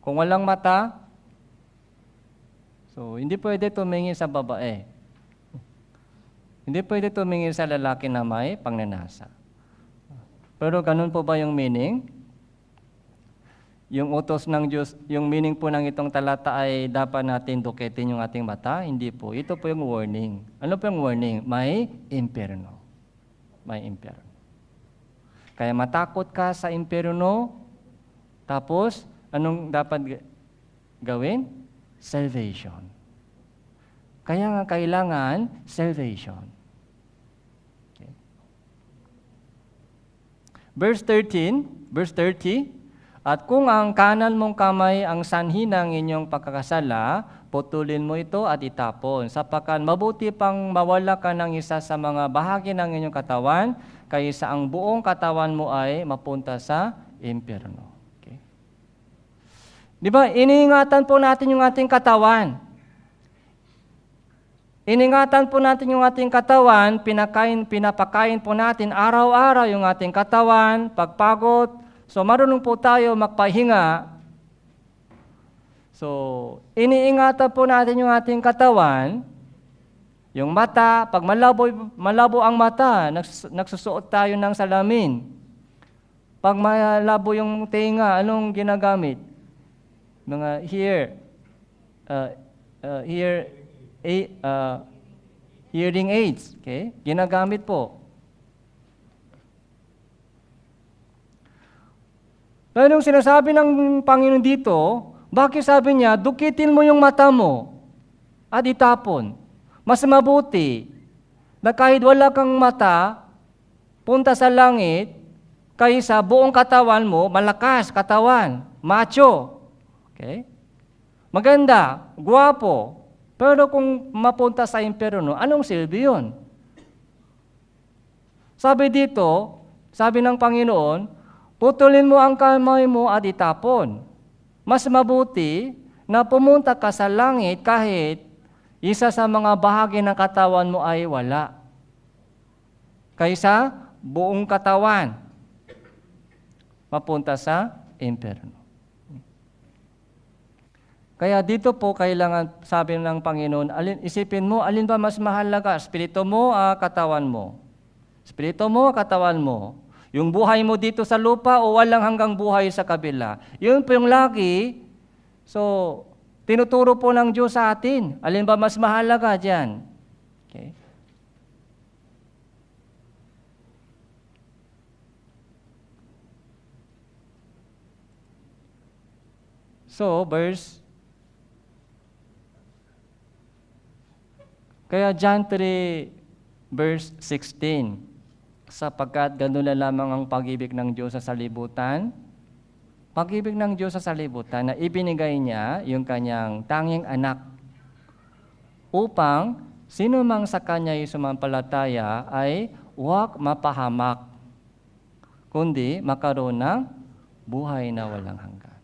Kung walang mata, so hindi pwede tumingin sa babae. Hindi pwede tumingin sa lalaki na may pangnanasa. Pero ganun po ba yung meaning? Yung utos ng Diyos, yung meaning po ng itong talata ay dapat natin dukitin yung ating mata? Hindi po. Ito po yung warning. Ano po yung warning? May impyerno. May impyerno. Kaya matakot ka sa impyerno, tapos anong dapat gawin? Salvation. Kaya nga kailangan salvation. Okay. Verse 30, at kung ang kanan mong kamay ang sanhi ng inyong pagkakasala, putulin mo ito at itapon, sapagkat mabuti pang mawala ka ng isa sa mga bahagi ng inyong katawan, kaysa ang buong katawan mo ay mapunta sa impyerno. Okay. Di ba, iniingatan po natin yung ating katawan. Iningatan po natin yung ating katawan, pinapakain po natin araw-araw yung ating katawan, pagpagod. So marunong po tayo magpahinga. So iniingatan po natin yung ating katawan, yung mata, pag malabo ang mata, nagsusuot tayo ng salamin. Pag malabo yung tenga, anong ginagamit? Mga hearing aids, okay? Ginagamit po. Pero nung sinasabi ng Panginoon dito, bakit sabi niya, dukitin mo yung mata mo at itapon. Mas mabuti na kahit wala kang mata, punta sa langit, kaysa buong katawan mo, malakas katawan, macho. Okay? Maganda, guwapo. Pero kung mapunta sa impyerno, anong silbi yun? Sabi dito, sabi ng Panginoon, putulin mo ang kamay mo at itapon. Mas mabuti na pumunta ka sa langit kahit isa sa mga bahagi ng katawan mo ay wala, kaysa buong katawan mapunta sa impyerno. Kaya dito po kailangan, sabi ng Panginoon, isipin mo, alin ba mas mahalaga? Espiritu mo, katawan mo. Espiritu mo, katawan mo. Yung buhay mo dito sa lupa o walang hanggang buhay sa kabila. Yun po yung lagi. So, tinuturo po ng Diyos sa atin. Alin ba mas mahalaga dyan? Okay. So, kaya John 3, verse 16, sapagkat ganun na lamang ang pag-ibig ng Diyos sa salibutan, pag-ibig ng Diyos sa salibutan na ibinigay niya yung kanyang tanging anak upang sino mang sa kanya ay sumampalataya ay huwag mapahamak, kundi makaroon ng buhay na walang hanggan.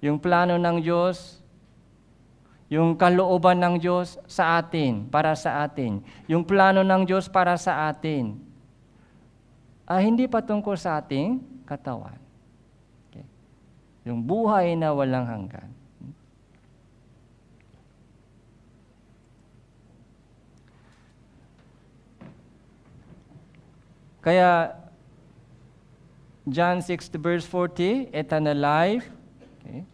Yung plano ng Diyos, yung kalooban ng Diyos sa atin, para sa atin, yung plano ng Diyos para sa atin, hindi patungkol sa ating katawan. Okay. Yung buhay na walang hanggan. Kaya, John 6 verse 40, eternal life. Okay.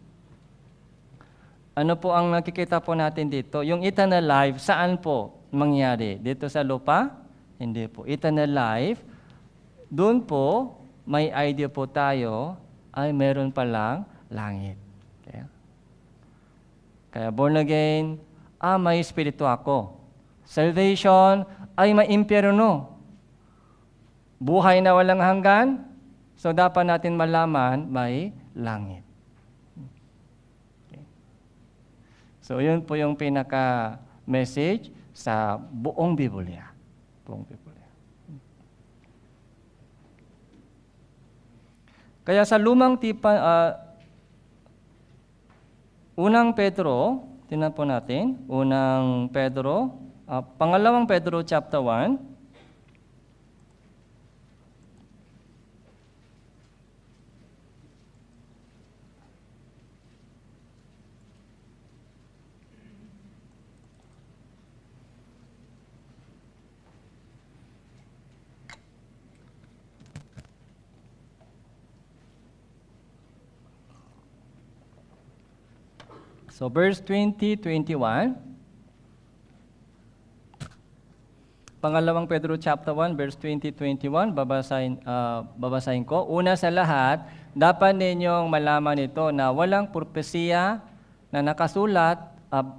Ano po ang nakikita po natin dito? Yung eternal life, saan po mangyari? Dito sa lupa? Hindi po. Eternal life, doon po, may idea po tayo, ay meron palang langit. Okay? Kaya born again, may espiritu ako. Salvation, ay may impyerno. Buhay na walang hanggan, so dapat natin malaman, may langit. So, yun po yung pinaka-message sa buong Biblia. Buong Biblia. Kaya sa lumang tipan, unang Pedro, tingnan po natin, unang Pedro, pangalawang Pedro chapter 1, So verse 20, 21. Pangalawang Pedro chapter 1, verse 20, 21, babasahin ko. Una sa lahat, dapat ninyong malaman ito na walang propesiya na nakasulat,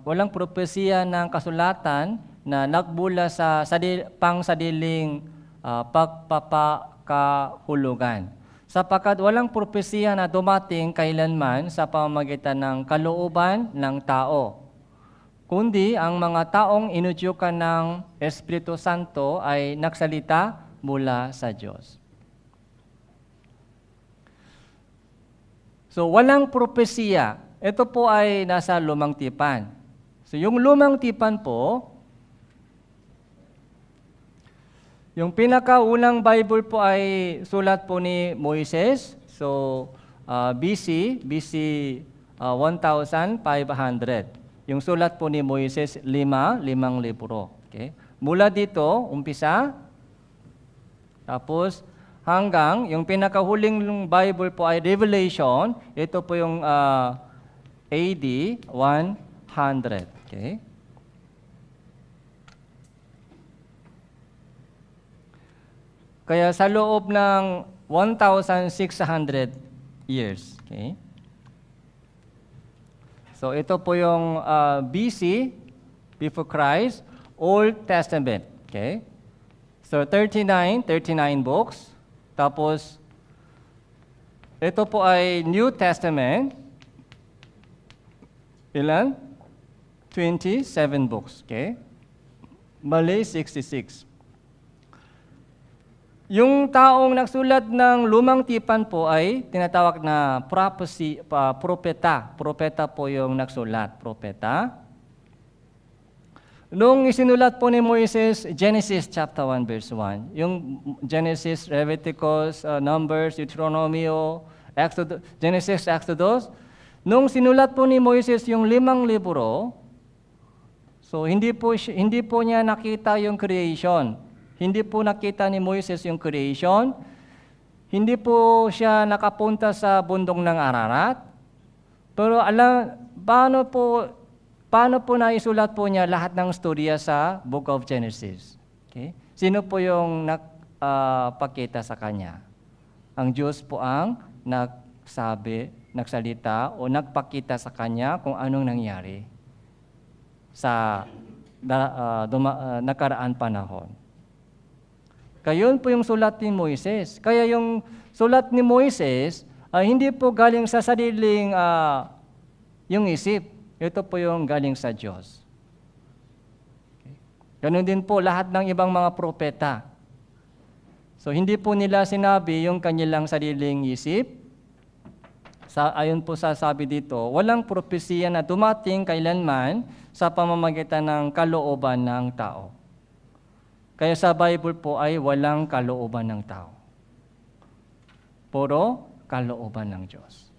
walang propesiya ng kasulatan na nagbula sa pangsadiling pagpapakahulugan. Sapagkat walang propesiya na dumating kailanman sa pamamagitan ng kalooban ng tao, kundi ang mga taong inudyukan ng Espiritu Santo ay nagsalita mula sa Diyos. So, walang propesiya. Ito po ay nasa Lumang Tipan. So, yung Lumang Tipan po, yung pinakaunang Bible po ay sulat po ni Moises. So, BC 1,500. Yung sulat po ni Moises, 5 libro. Okay? Mula dito, umpisa, tapos hanggang, yung pinakahuling Bible po ay Revelation, ito po yung AD 100. Okay? Kaya sa loob ng 1,600 years. Okay? So ito po yung BC, before Christ, Old Testament. Okay? So 39 books. Tapos, ito po ay New Testament. Ilan? 27 books. Okay? Mali, 66. Yung taong nagsulat ng Lumang Tipan po ay tinatawag na propeta. Propeta po yung nagsulat, propeta. Nung isinulat po ni Moises, Genesis chapter 1 verse 1. Yung Genesis, Leviticus, Numbers, Deuteronomio, Genesis, Exodus. Nung sinulat po ni Moises yung 5 libro, so hindi po niya nakita yung creation. Hindi po nakita ni Moises yung creation. Hindi po siya nakapunta sa bundok ng Ararat. Pero paano po naisulat po niya lahat ng storya sa Book of Genesis? Okay? Sino po yung nagpakita sa kanya? Ang Diyos po ang nagsalita o nagpakita sa kanya kung anong nangyari sa nakaraan panahon. Kaya yun po yung sulat ni Moises. Kaya yung sulat ni Moises, hindi po galing sa sariling yung isip. Ito po yung galing sa Diyos. Okay. Ganun din po lahat ng ibang mga propeta. So hindi po nila sinabi yung kanilang sariling isip. Ayon po sa sabi dito, walang propesiya na dumating kailanman sa pamamagitan ng kalooban ng tao. Kaya sa Bible po ay walang kalooban ng tao. Puro kalooban ng Diyos.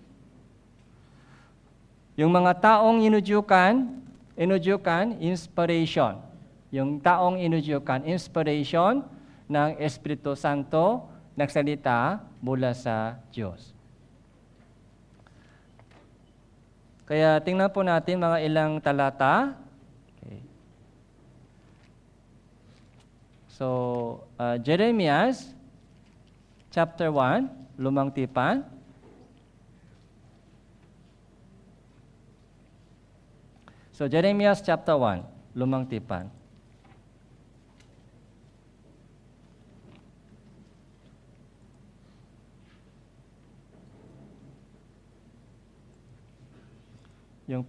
Yung mga taong inudyukan, inspiration. Yung taong inudyukan, inspiration ng Espiritu Santo, nagsalita mula sa Diyos. Kaya tingnan po natin mga ilang talata. So, Jeremiah, chapter 1, Lumang Tipan. So, Jeremiah chapter 1, Lumang Tipan. Yung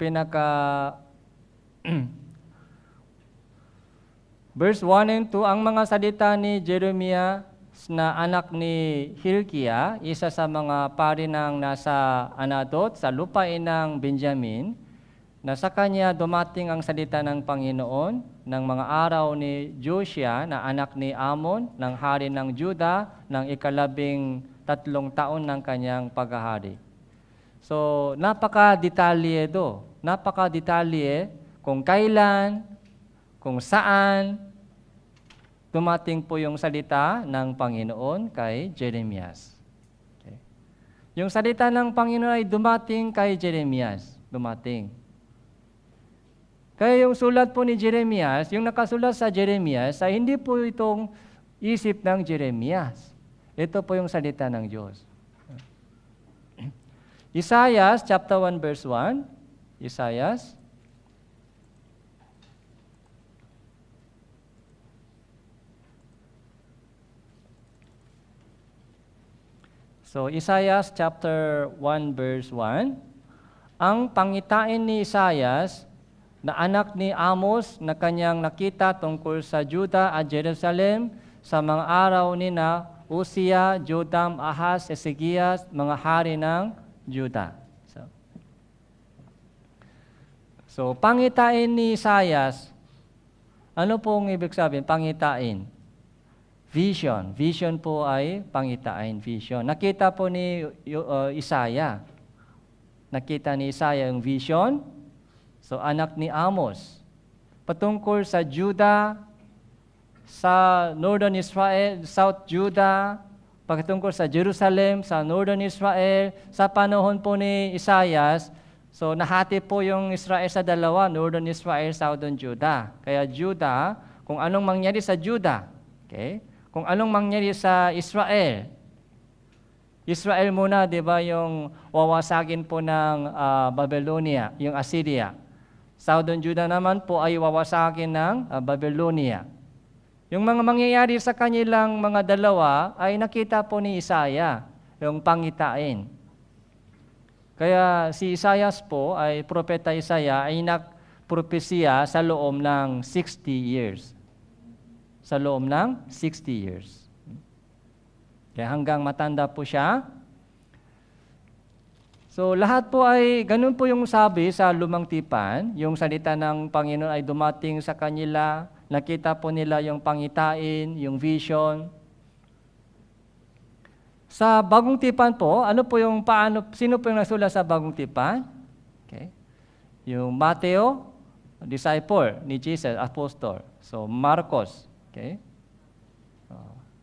Verse 1 and 2, ang mga salita ni Jeremiah na anak ni Hilkiah, isa sa mga pari ng nasa Anadot sa lupain ng Benjamin, na sa kanya dumating ang salita ng Panginoon ng mga araw ni Josiah na anak ni Amon, ng hari ng Juda, ng 13 taon ng kanyang paghahari. So, napaka-detalye kung kailan, kung saan dumating po yung salita ng Panginoon kay Jeremiah. Okay. Yung salita ng Panginoon ay dumating kay Jeremiah. Dumating. Kaya yung sulat po ni Jeremias, yung nakasulat sa Jeremias, ay hindi po itong isip ng Jeremias. Ito po yung salita ng Diyos. Isaiah chapter 1 verse 1. Isaiah. So, Isaiah chapter 1 verse 1. Ang pangitain ni Isaiah na anak ni Amos na kanyang nakita tungkol sa Juda at Jerusalem sa mga araw ni na Uzziah, Jotham, Ahaz, Ezekias, mga hari ng Juda. So pangitain ni Isaiah, ano pong ibig sabihin? Pangitain. Vision. Vision po ay pangitain. Vision. Nakita po ni Isaiah. Nakita ni Isaiah yung vision. So, anak ni Amos. Patungkol sa Juda, sa Northern Israel, South Juda, patungkol sa Jerusalem, sa Northern Israel, sa panahon po ni Isaiah, so nahati po yung Israel sa dalawa, Northern Israel, Southern Juda. Kaya Juda, kung anong mangyari sa Juda, okay? Kung anong mangyari sa Israel. Israel muna, di ba, yung wawasagin po ng Babylonia, yung Assyria. Southern Judah naman po ay wawasakin ng Babylonia. Yung mga mangyayari sa kanilang mga dalawa ay nakita po ni Isaiah, yung pangitain. Kaya si Isaiah po, ay propeta Isaiah, ay nagpropesya sa loob ng 60 years. Sa loob ng 60 years. Kaya hanggang matanda po siya. So lahat po ay, ganun po yung sabi sa Lumang Tipan, yung salita ng Panginoon ay dumating sa kanila, nakita po nila yung pangitain, yung vision. Sa Bagong Tipan po, sino po yung nasulat sa Bagong Tipan? Okay. Yung Mateo, disciple ni Jesus, apostle. So Marcos, okay.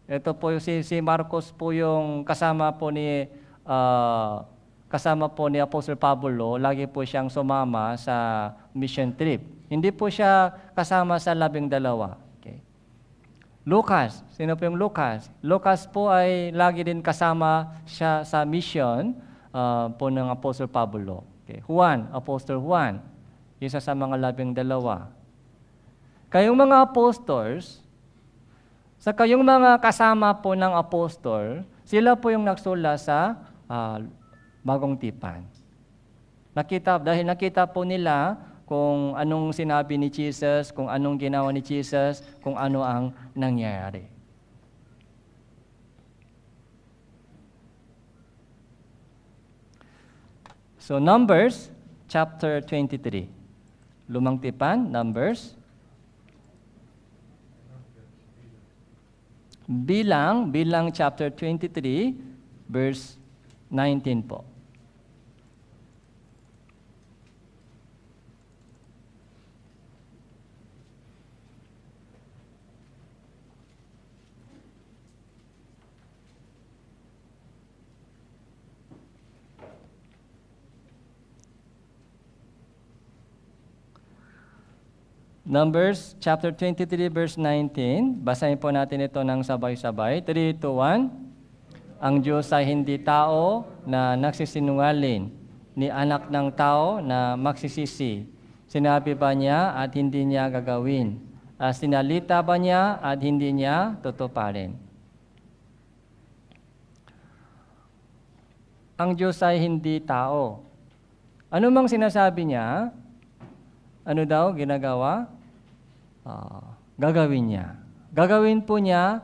Ito po si Marcos po yung kasama po ni Apostle Pablo, lagi po siyang sumama sa mission trip. Hindi po siya kasama sa 12. Okay. Lucas, sino po yung Lucas? Lucas po ay lagi din kasama siya sa mission po ng Apostle Pablo. Okay. Juan, Apostle Juan, isa sa mga 12. Kayong mga apostles, sa kayong mga kasama po ng apostol, sila po yung nagsula sa Bagong Tipan. Dahil nakita po nila kung anong sinabi ni Jesus, kung anong ginawa ni Jesus, kung ano ang nangyayari. So Numbers chapter 23. Lumang Tipan, Numbers. Bilang chapter 23, verse 19 po. Numbers chapter 23 verse 19. Basahin po natin ito ng sabay-sabay. 3, 2, 1. Ang Diyos ay hindi tao na nagsisinungaling, ni anak ng tao na magsisisi. Sinabi ba niya at hindi niya gagawin? Sinalita ba niya at hindi niya tutuparin? Ang Diyos ay hindi tao. Ano mang sinasabi niya, ano daw ginagawa? Gagawin niya. Gagawin po niya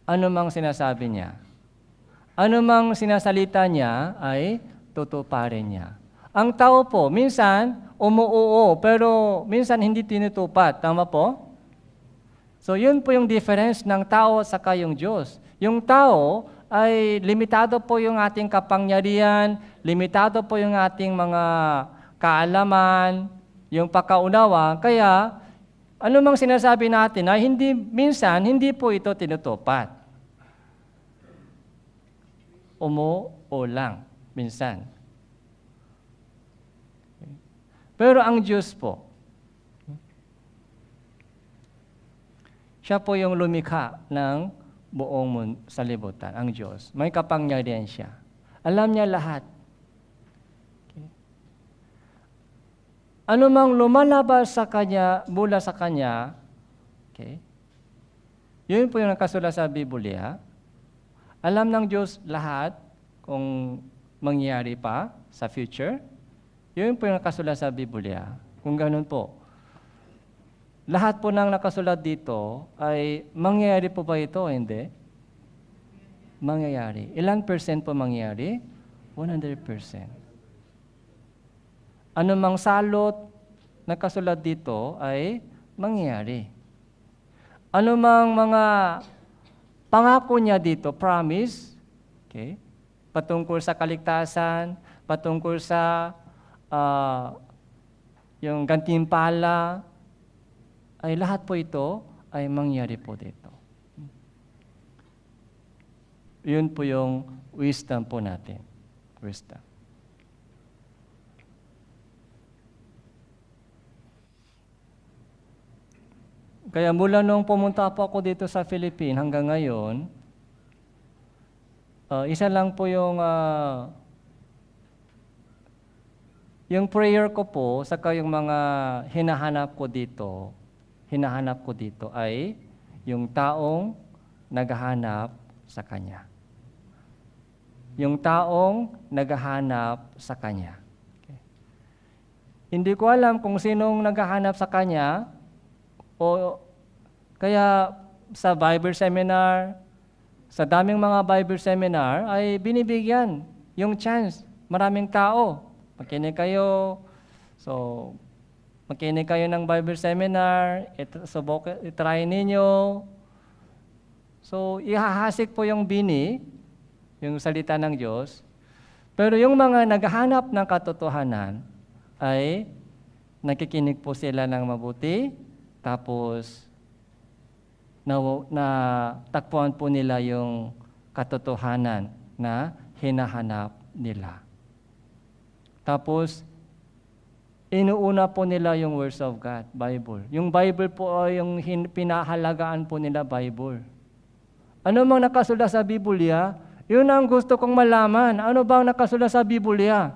ano mang sinasabi niya. Ano mang sinasalita niya ay tutuparin niya. Ang tao po, minsan umuoo, pero minsan hindi tinutupad. Tama po? So yun po yung difference ng tao sa yung Diyos. Yung tao ay limitado po yung ating kapangyarihan, limitado po yung ating mga kaalaman, yung pagkaunawa. Kaya, ano mang sinasabi natin ay minsan hindi po ito tinutupad. Umuo lang, minsan. Pero ang Diyos po, Siya po yung lumikha ng buong salibutan, ang Diyos. May kapangyarihan siya. Alam niya lahat. Okay. Ano mang lumalabas sa Kanya, mula sa Kanya, okay, yun po yung nakasulat sa Biblia. Alam ng Diyos lahat kung mangyayari pa sa future. Yun po yung nakasulat sa Biblia. Kung ganun po. Lahat po ng nakasulat dito ay mangyayari po ba ito o hindi? Mangyayari. Ilang percent po mangyayari? 100%. Ano mang salot nakasulat dito ay mangyayari. Ano mang mga pangako niya dito, promise, okay, patungkol sa kaligtasan, patungkol sa yung gantimpala, ay lahat po ito ay mangyari po dito. Yun po yung wisdom po natin. Wisdom. Kaya mula nung pumunta po ako dito sa Philippines hanggang ngayon, isa lang po yung prayer ko po, saka yung mga hinahanap ko dito ay yung taong naghahanap sa Kanya. Yung taong naghahanap sa Kanya. Okay. Hindi ko alam kung sinong naghahanap sa Kanya, o kaya sa Bible seminar, sa daming mga Bible seminar, ay binibigyan yung chance. Maraming tao. Makinig kayo. So, makinig kayo ng Bible seminar. Itry ninyo. So, ihahasik po yung bini, yung salita ng Diyos. Pero yung mga naghahanap ng katotohanan, ay nakikinig po sila ng mabuti. Tapos, takpuan po nila yung katotohanan na hinahanap nila. Tapos, inuuna po nila yung words of God, Bible. Yung Bible po ay yung pinahalagaan po nila, Bible. Ano mang nakasulat sa Biblia, yun ang gusto kong malaman. Ano ba ang nakasulat sa Biblia?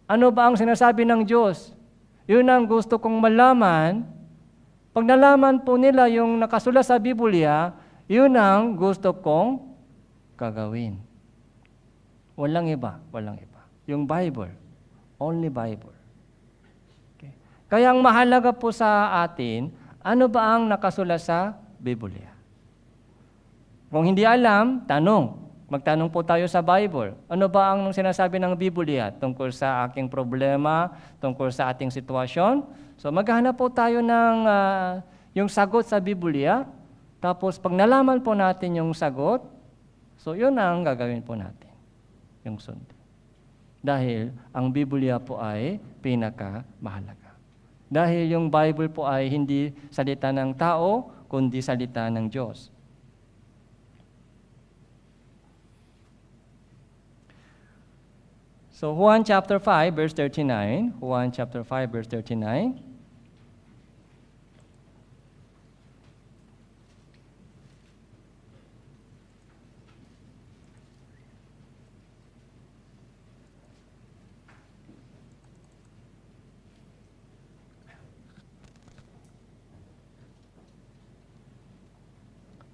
Ano ba ang sinasabi ng Diyos? Yun ang gusto kong malaman. Pag nalaman po nila yung nakasulat sa Biblia, yun ang gusto kong gagawin. Walang iba. Yung Bible. Only Bible. Okay. Kaya ang mahalaga po sa atin, ano ba ang nakasulat sa Biblia? Kung hindi alam, tanong. Magtanong po tayo sa Bible. Ano ba ang sinasabi ng Biblia tungkol sa aking problema, tungkol sa ating sitwasyon? So maghahanap po tayo ng yung sagot sa Biblia. Tapos pag nalaman po natin yung sagot, so yun ang gagawin po natin. Yung sundin. Dahil ang Biblia po ay pinakamahalaga. Dahil yung Bible po ay hindi salita ng tao, kundi salita ng Diyos. So Juan chapter 5 verse 39, Juan chapter 5 verse 39.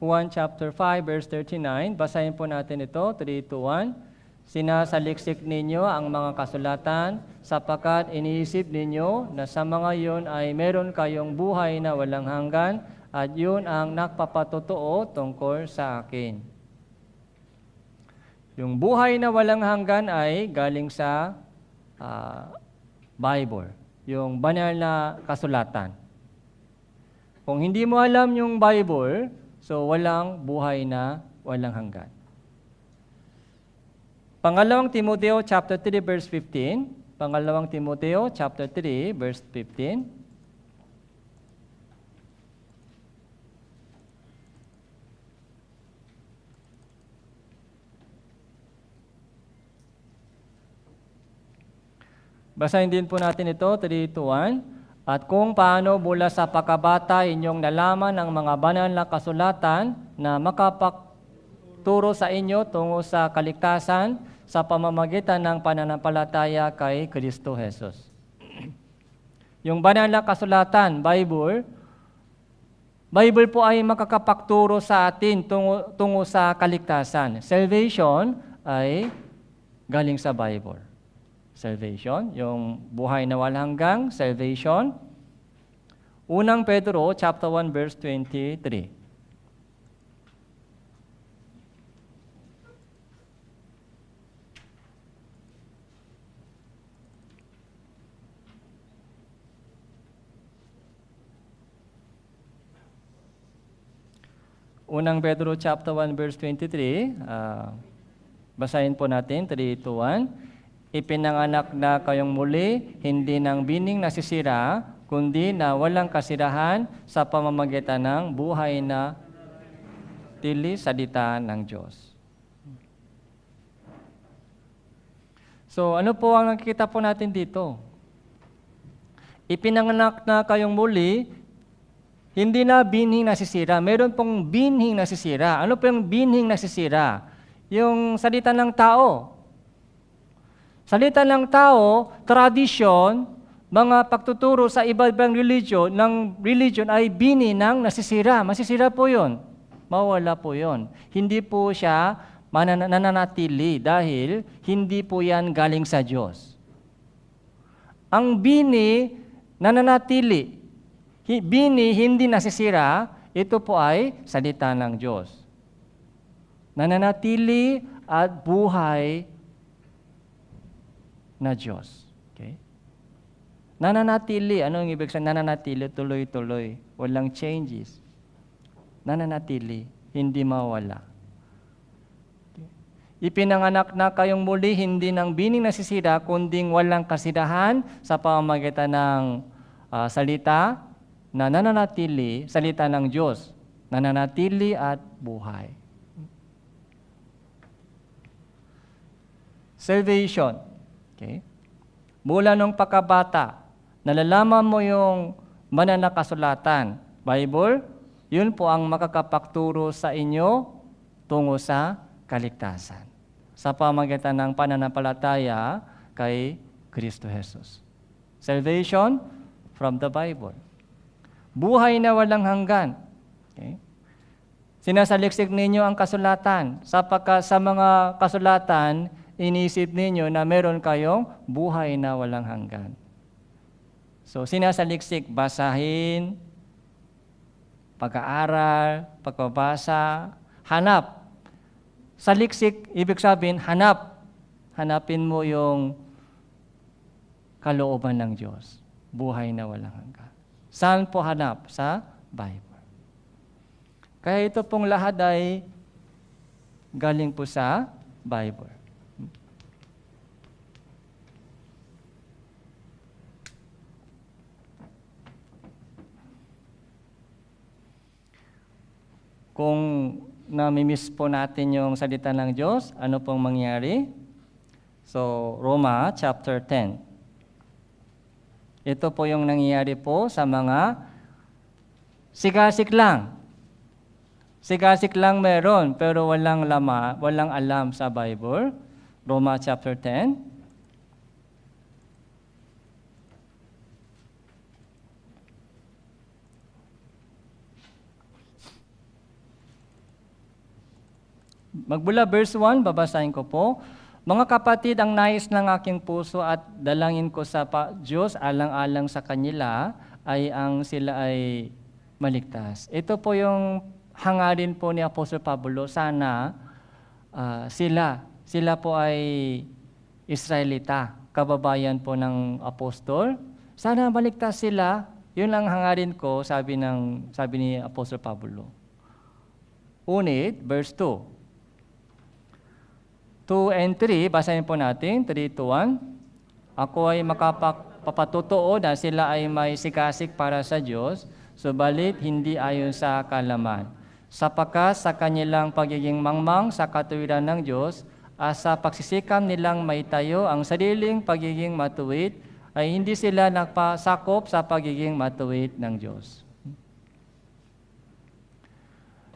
Juan chapter 5 verse 39, basahin po natin ito, 3, 2, 1. Sinasaliksik ninyo ang mga kasulatan sapagkat iniisip ninyo na sa mga iyon ay meron kayong buhay na walang hanggan at yun ang nagpapatotoo tungkol sa akin. Yung buhay na walang hanggan ay galing sa Bible, yung banal na kasulatan. Kung hindi mo alam yung Bible, so walang buhay na walang hanggan. Pangalawang Timoteo chapter 3 verse 15. Pangalawang Timoteo chapter 3 verse 15. Basahin din po natin ito, 3, 2, 1. At kung paano mula sa pagkabata inyong nalaman ang mga banal na kasulatan na makapagturo sa inyo tungo sa kaligtasan sa pamamagitan ng pananampalataya kay Kristo Jesus. Yung banal na kasulatan, Bible po ay makakapagturo sa atin tungo sa kaligtasan. Salvation ay galing sa Bible. Salvation, yung buhay na walang hanggang, salvation. Unang Pedro, chapter 1, verse 23. Unang Pedro, chapter 1, verse 23. Basahin po natin, 3, 2, 1. Ipinanganak na kayong muli, hindi ng bining nasisira, kundi na walang kasirahan sa pamamagitan ng buhay na tili salita ng Diyos. So, ano po ang nakikita po natin dito? Ipinanganak na kayong muli, hindi na binhing nasisira. Meron pong binhing nasisira. Ano po yung binhing nasisira? Yung salita ng tao. Salita ng tao, tradisyon, mga pagtuturo sa iba-ibang religion ay bini ng nasisira. Masisira po yun. Mawala po yun. Hindi po siya nananatili dahil hindi po yan galing sa Diyos. Ang bini nananatili. Bini hindi nasisira, ito po ay salita ng Diyos. Nananatili at buhay na Diyos. Okay? Nananatili. Ano ang ibig sabihin? Nananatili, tuloy-tuloy. Walang changes. Nananatili. Hindi mawala. Okay? Ipinanganak na kayong muli, hindi ng bining nasisira, kundi walang kasirahan sa pamamagitan ng salita na nananatili, salita ng Diyos. Nananatili at buhay. Salvation. Okay? Mula nung pagkabata, nalalaman mo yung banal na kasulatan, Bible, yun po ang makakapagturo sa inyo tungo sa kaligtasan. Sa pamamagitan ng pananampalataya kay Kristo Jesus. Salvation from the Bible. Buhay na walang hanggan. Okay? Sinasaliksik ninyo ang kasulatan, sapagkat sa mga kasulatan, inisip ninyo na meron kayong buhay na walang hanggan. So, sinasaliksik, basahin, pag-aaral, pagbabasa, hanap. Saliksik, ibig sabihin, hanap. Hanapin mo yung kalooban ng Diyos. Buhay na walang hanggan. Saan po hanap? Sa Bible. Kaya ito pong lahat ay galing po sa Bible. Kung nami-miss po natin yung salita ng Diyos, ano pong mangyari? So, Roma chapter 10. Ito po yung nangyayari po sa mga sigasik lang. Sigasik lang meron, pero walang alam sa Bible. Roma chapter 10. Magbula verse 1, babasahin ko po. Mga kapatid, ang nais ng aking puso at dalangin ko sa Diyos alang-alang sa kanila ay ang sila ay maligtas. Ito po yung hangarin po ni Apostol Pablo. Sana sila po ay Israelita, kababayan po ng apostol. Sana maligtas sila. Yun ang hangarin ko, sabi ni Apostol Pablo. Unit, verse 2. 2 and 3, basahin po natin, 3 to 1. Ako ay makapapatutuo na sila ay may sikasik para sa Diyos, subalit hindi ayon sa kalaman. Sapagkat sa kanilang pagiging mangmang sa katuwiran ng Diyos, at sa pagsisikam nilang maitayo ang sariling pagiging matuwid, ay hindi sila nagpasakop sa pagiging matuwid ng Diyos.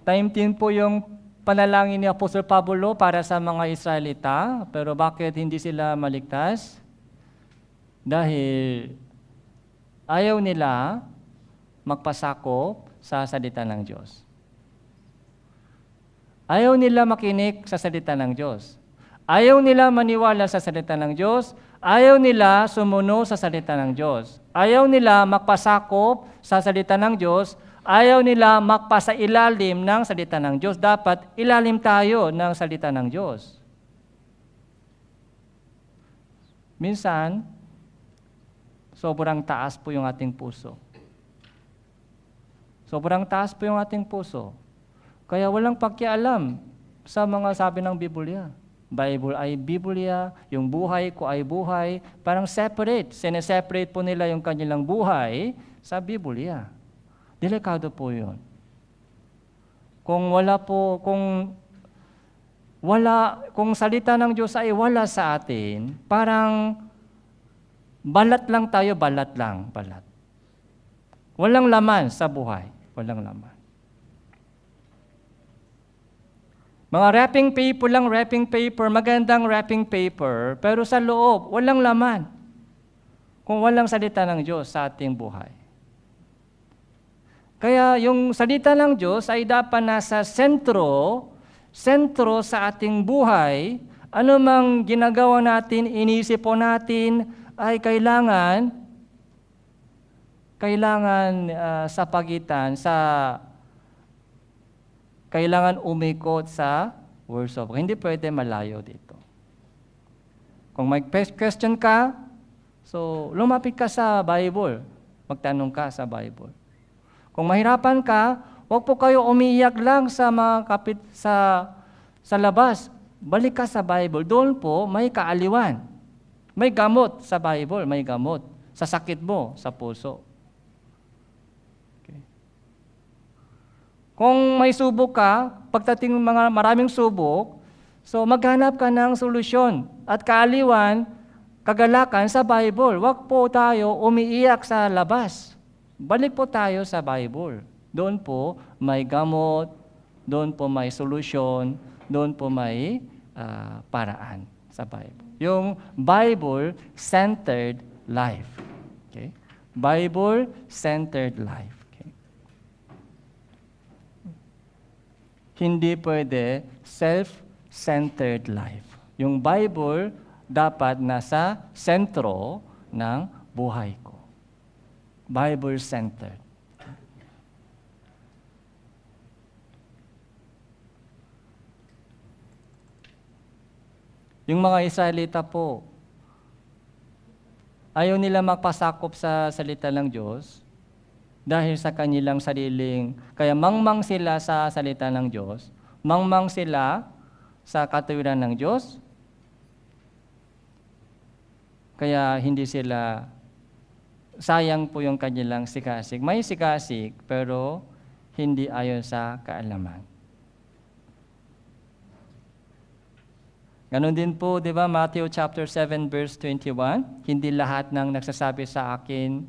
Time din po yung panalangin ni Apostol Pablo para sa mga Israelita, pero bakit hindi sila maligtas? Dahil ayaw nila magpasakop sa salita ng Diyos. Ayaw nila makinig sa salita ng Diyos. Ayaw nila maniwala sa salita ng Diyos. Ayaw nila sumunod sa salita ng Diyos. Ayaw nila magpasakop sa salita ng Diyos. Ayaw nila magpasailalim ng salita ng Diyos. Dapat ilalim tayo ng salita ng Diyos. Minsan, sobrang taas po yung ating puso. Sobrang taas po yung ating puso. Kaya walang pakialam sa mga sabi ng Biblia. Bible ay Biblia, yung buhay ko ay buhay. Parang separate. Sineseparate po nila yung kanilang buhay sa Biblia. Delikado po yun. Kung salita ng Diyos ay wala sa atin, parang balat lang tayo, balat. Walang laman sa buhay. Walang laman. Mga wrapping paper, magandang wrapping paper, pero sa loob, walang laman. Kung walang salita ng Diyos sa ating buhay. Kaya yung salita ng Diyos ay dapat nasa sentro sa ating buhay. Ano mang ginagawa natin, inisip po natin, ay kailangan sa pagitan, kailangan umikot sa words of God. Hindi pwede malayo dito. Kung may question ka, so lumapit ka sa Bible. Magtanong ka sa Bible. Kung mahirapan ka, huwag po kayo umiiyak lang sa mga sa labas. Balik ka sa Bible. Doon po may kaaliwan. May gamot sa Bible, may gamot sa sakit mo, sa puso. Okay. Kung may subok ka, pagdating mga maraming subok, so maghanap ka ng solusyon at kaaliwan, kagalakan sa Bible. Huwag po tayo umiiyak sa labas. Balik po tayo sa Bible. Doon po may gamot, doon po may solusyon, doon po may paraan sa Bible. Yung Bible-centered life. Okay? Bible-centered life. Okay? Hindi pwede self-centered life. Yung Bible dapat nasa sentro ng buhay ko. Bible-centered. Yung mga Israelita po, ayaw nila magpasakop sa salita ng Diyos dahil sa kanilang sariling, kaya mangmang sila sa salita ng Diyos, mangmang sila sa katuwiran ng Diyos, kaya hindi sila, sayang po yung kanilang sikasik. May sikasik, pero hindi ayon sa kaalaman. Ganon din po, di ba, Matthew chapter 7 verse 21, hindi lahat ng nagsasabi sa akin,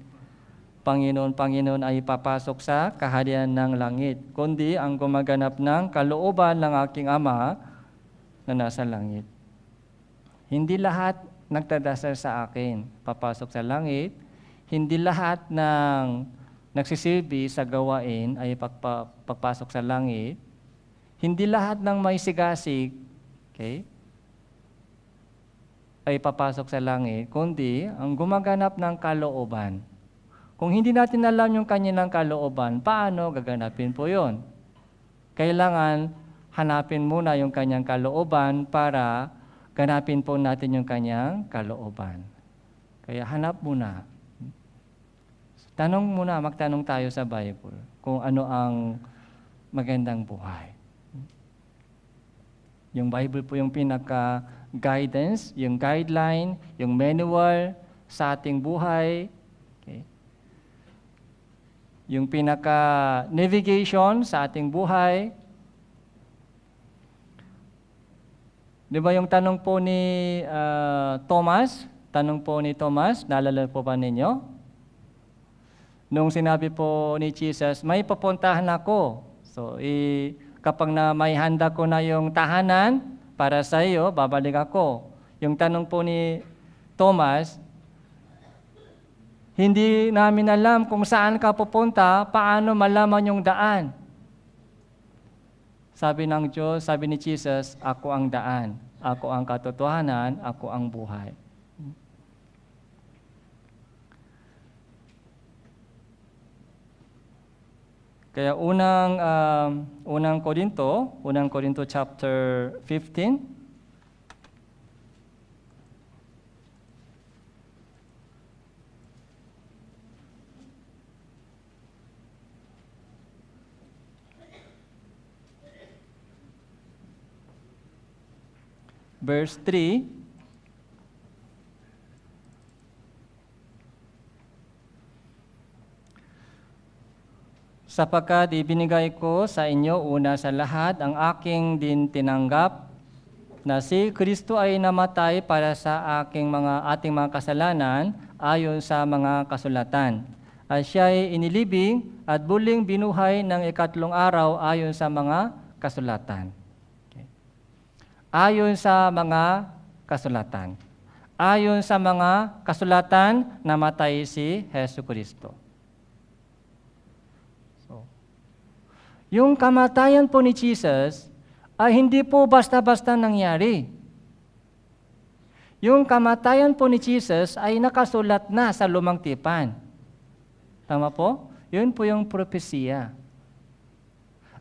Panginoon, Panginoon ay papasok sa kaharian ng langit, kundi ang gumaganap ng kalooban ng aking Ama na nasa langit. Hindi lahat nagdadasal sa akin, papasok sa langit. Hindi lahat ng nagsisilbi sa gawain ay pagpasok sa langit. Hindi lahat ng may sigasig, okay, ay papasok sa langit, kundi ang gumaganap ng kalooban. Kung hindi natin alam yung kanyang kalooban, paano gaganapin po yon? Kailangan hanapin muna yung kanyang kalooban para ganapin po natin yung kanyang kalooban. Kaya hanap muna. Magtanong tayo sa Bible kung ano ang magandang buhay. Yung Bible po yung pinaka-guidance, yung guideline, yung manual sa ating buhay. Okay. Yung pinaka-navigation sa ating buhay. Di ba yung tanong po ni Thomas, Tanong po ni Thomas, naalala po ba ninyo? Nung sinabi po ni Jesus, may papuntahan ako. So, kapag na may handa ko na yung tahanan para sa iyo, babalik ako. Yung tanong po ni Thomas, hindi namin alam kung saan ka pupunta, paano malaman yung daan? Sabi ng Diyos, sabi ni Jesus, ako ang daan, ako ang katotohanan, ako ang buhay. Kaya unang Korinto chapter 15, verse 3, sapagkat ibinigay ko sa inyo una sa lahat ang aking din tinanggap, na si Kristo ay namatay para sa ating mga kasalanan ayon sa mga kasulatan. At siya ay inilibing at muling binuhay ng ikatlong araw ayon sa mga kasulatan. Ayon sa mga kasulatan. Ayon sa mga kasulatan, namatay si Hesus Kristo. So, yung kamatayan po ni Jesus ay hindi po basta-basta nangyari. Yung kamatayan po ni Jesus ay nakasulat na sa lumang tipan. Tama po? Yun po yung propesiya.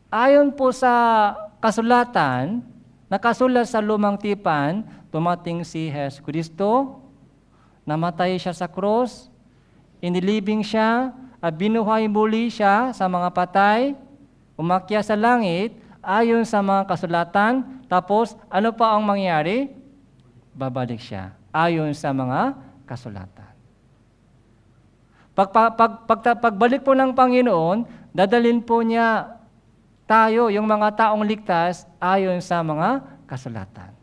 Ayon po sa kasulatan, nakasulat sa lumang tipan, tumating si Hesus Kristo, namatay siya sa cross, inilibing siya, at binuhay muli siya sa mga patay, umakyat sa langit, ayon sa mga kasulatan, tapos ano pa ang mangyari? Babalik siya, ayon sa mga kasulatan. Pagbalik po ng Panginoon, dadalhin po niya tayo, yung mga taong ligtas, ayon sa mga kasulatan.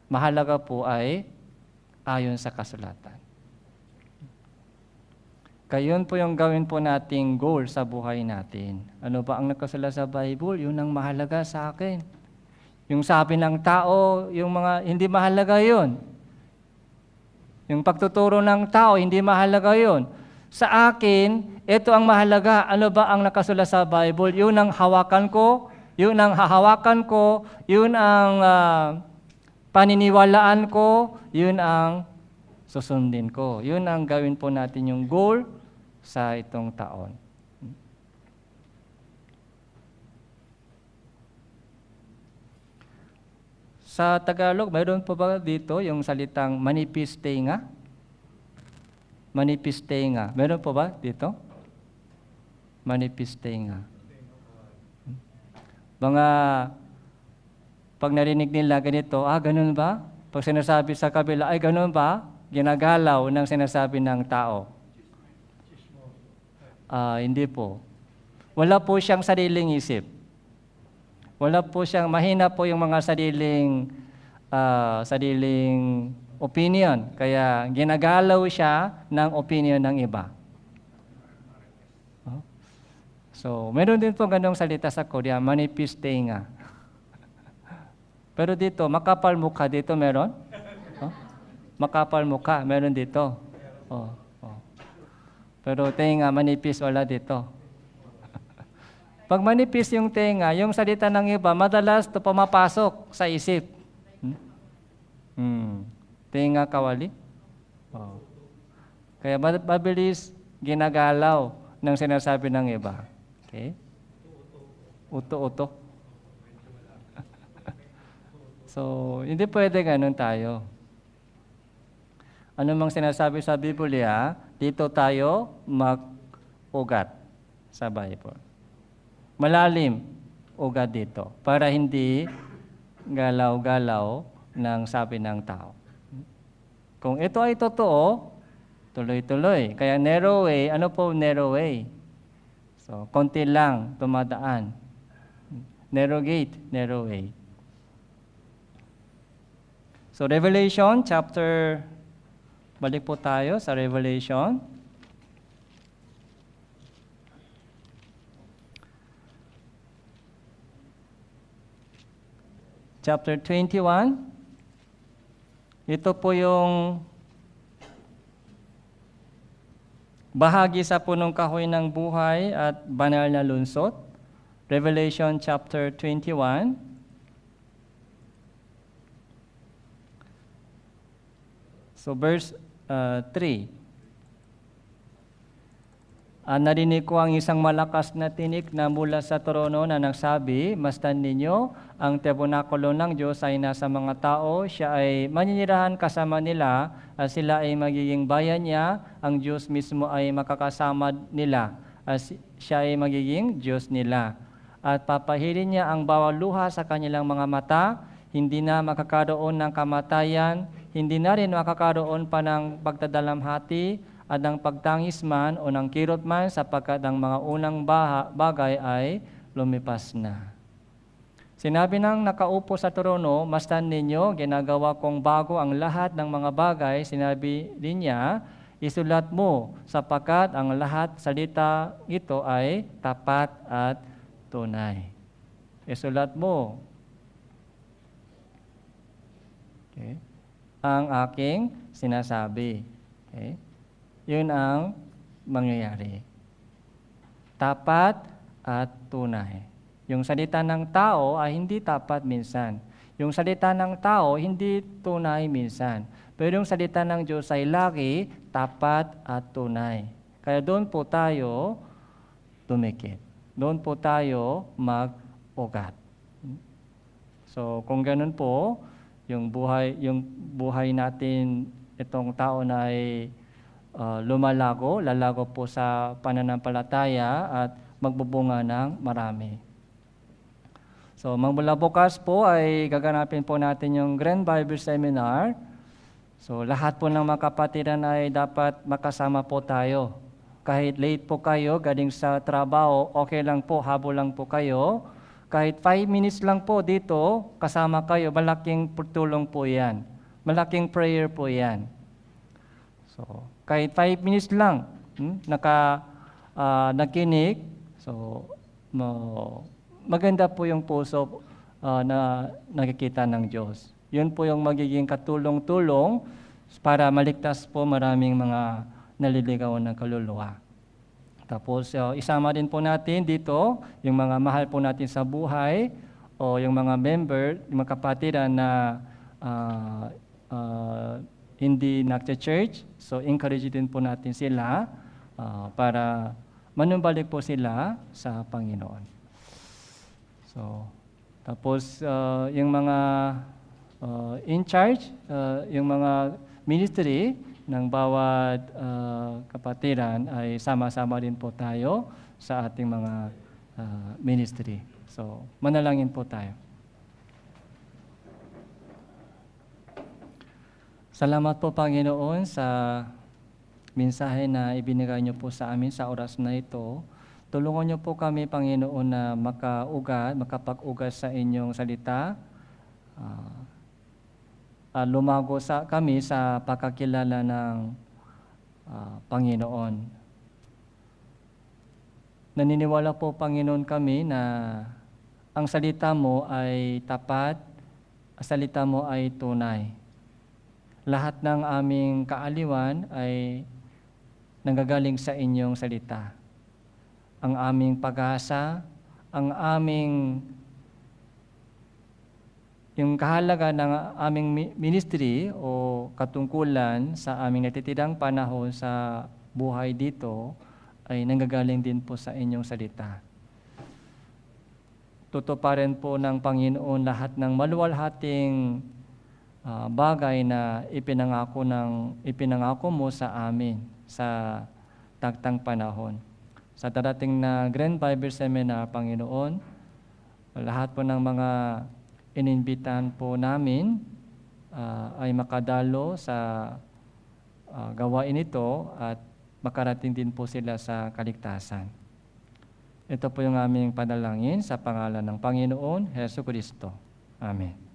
Mahalaga po ay ayon sa kasulatan. Kaya yun po yung gawin po nating goal sa buhay natin. Ano ba ang nakasulat sa Bible? Yun ang mahalaga sa akin. Yung sabi ng tao, yung mga hindi mahalaga yun. Yung pagtuturo ng tao, hindi mahalaga yun. Sa akin, ito ang mahalaga. Ano ba ang nakasulat sa Bible? Yun ang hawakan ko, yun ang hahawakan ko, yun ang paniniwalaan ko, yun ang susundin ko. Yun ang gawin po natin yung goal sa itong taon. Sa Tagalog, mayroon po ba dito yung salitang manipis tenga? Manipis tenga. Meron po ba dito? Manipis tenga. Mga pag narinig nila ganito, ganun ba? Pag sinasabi sa kabila, ay ganun ba? Ginagalaw ng sinasabi ng tao. Hindi po. Wala po siyang sariling isip. Wala po siyang, mahina po yung mga sariling opinion. Kaya ginagalaw siya ng opinion ng iba. So, meron din po ganong salita sa Korea, manipis tenga. Pero dito, makapal mukha dito meron? Makapal mukha, meron dito. Pero tenga, manipis, wala dito. Pag manipis yung tenga, yung salita ng iba, madalas ito pumapasok sa isip. Tenga kawali. Kaya mabilis ginagalaw ng sinasabi ng iba. Okay? Uto-uto. So, hindi pwede ganun tayo. Ano mang sinasabi sa Biblia, dito tayo mag-ugat sa Bible. Malalim ugat dito para hindi galaw-galaw ng sabi ng tao. Kung ito ay totoo, tuloy-tuloy. Kaya narrow way, ano po narrow way? So, konti lang tumadaan. Narrow gate, narrow way. So Revelation chapter, balik po tayo sa Revelation. Chapter 21. Ito po yung bahagi sa punong kahoy ng buhay at banal na lungsod. Revelation chapter 21. So verse 3. Narinig ko ang isang malakas na tinig na mula sa trono na nagsabi, "Masdan ninyo, ang tabernakulo ng Diyos ay nasa mga tao, siya ay maninirahan kasama nila, at sila ay magiging bayan niya, ang Diyos mismo ay makakasama nila, at siya ay magiging Diyos nila. At papahirin niya ang bawat luha sa kanilang mga mata, hindi na makakaroon ng kamatayan, hindi na rin makakaroon pa ng pagdadalamhati, at ng pagtangis man o ng kirot man, sapagkat ang mga unang bagay ay lumipas na." Sinabi ng nakaupo sa trono, "Masdan ninyo, ginagawa kong bago ang lahat ng mga bagay." Sinabi din niya, "Isulat mo, sapagkat ang lahat salita ito ay tapat at tunay." Isulat mo. Okay. Ang aking sinasabi. Okay. Yun ang mangyayari. Tapat at tunay. Yung salita ng tao ay hindi tapat minsan. Yung salita ng tao hindi tunay minsan. Pero yung salita ng Diyos ay lagi tapat at tunay. Kaya doon po tayo tumikit. Doon po tayo mag-ugat. So kung ganun po, yung buhay natin, itong tao na ay lalago po sa pananampalataya at magbubunga ng marami. So magmula bukas po ay gaganapin po natin yung Grand Bible Seminar. So lahat po ng mga kapatiran ay dapat makasama po tayo. Kahit late po kayo, galing sa trabaho, okay lang po, habol lang po kayo. Kahit 5 minutes lang po dito, kasama kayo, malaking tulong po yan. Malaking prayer po yan. So, kahit 5 minutes lang, nakinig, so maganda po yung puso na nakikita ng Diyos. Yun po yung magiging katulong-tulong para maligtas po maraming mga naliligaw ng kaluluwa. Tapos isama din po natin dito yung mga mahal po natin sa buhay o yung mga member, yung mga kapatiran na hindi nagcha-church. So encourage din po natin sila para manumbalik po sila sa Panginoon. So tapos yung mga in charge, yung mga ministry ng bawat kapatiran ay sama-sama din po tayo sa ating mga ministry. So manalangin po tayo. Salamat po, Panginoon, sa mensahe na ibinigay niyo po sa amin sa oras na ito. Tulungan niyo po kami, Panginoon, na makapag-ugat sa inyong salita. Lumago kami sa pagkakilala ng Panginoon. Naniniwala po, Panginoon, kami na ang salita mo ay tapat, ang salita mo ay tunay. Lahat ng aming kaaliwan ay nanggagaling sa inyong salita. Ang aming pag-asa, ang aming yung kahalaga ng aming ministry o katungkulan sa aming natitirang panahon sa buhay dito ay nanggagaling din po sa inyong salita. Tutuparin po ng Panginoon lahat ng maluwalhating bagay na ipinangako mo sa amin sa tagtang panahon. Sa darating na Grand Bible Seminar, Panginoon, lahat po ng mga ininbitahan po namin ay makadalo sa gawain ito at makarating din po sila sa kaligtasan. Ito po yung aming panalangin sa pangalan ng Panginoon Hesus Kristo. Amen.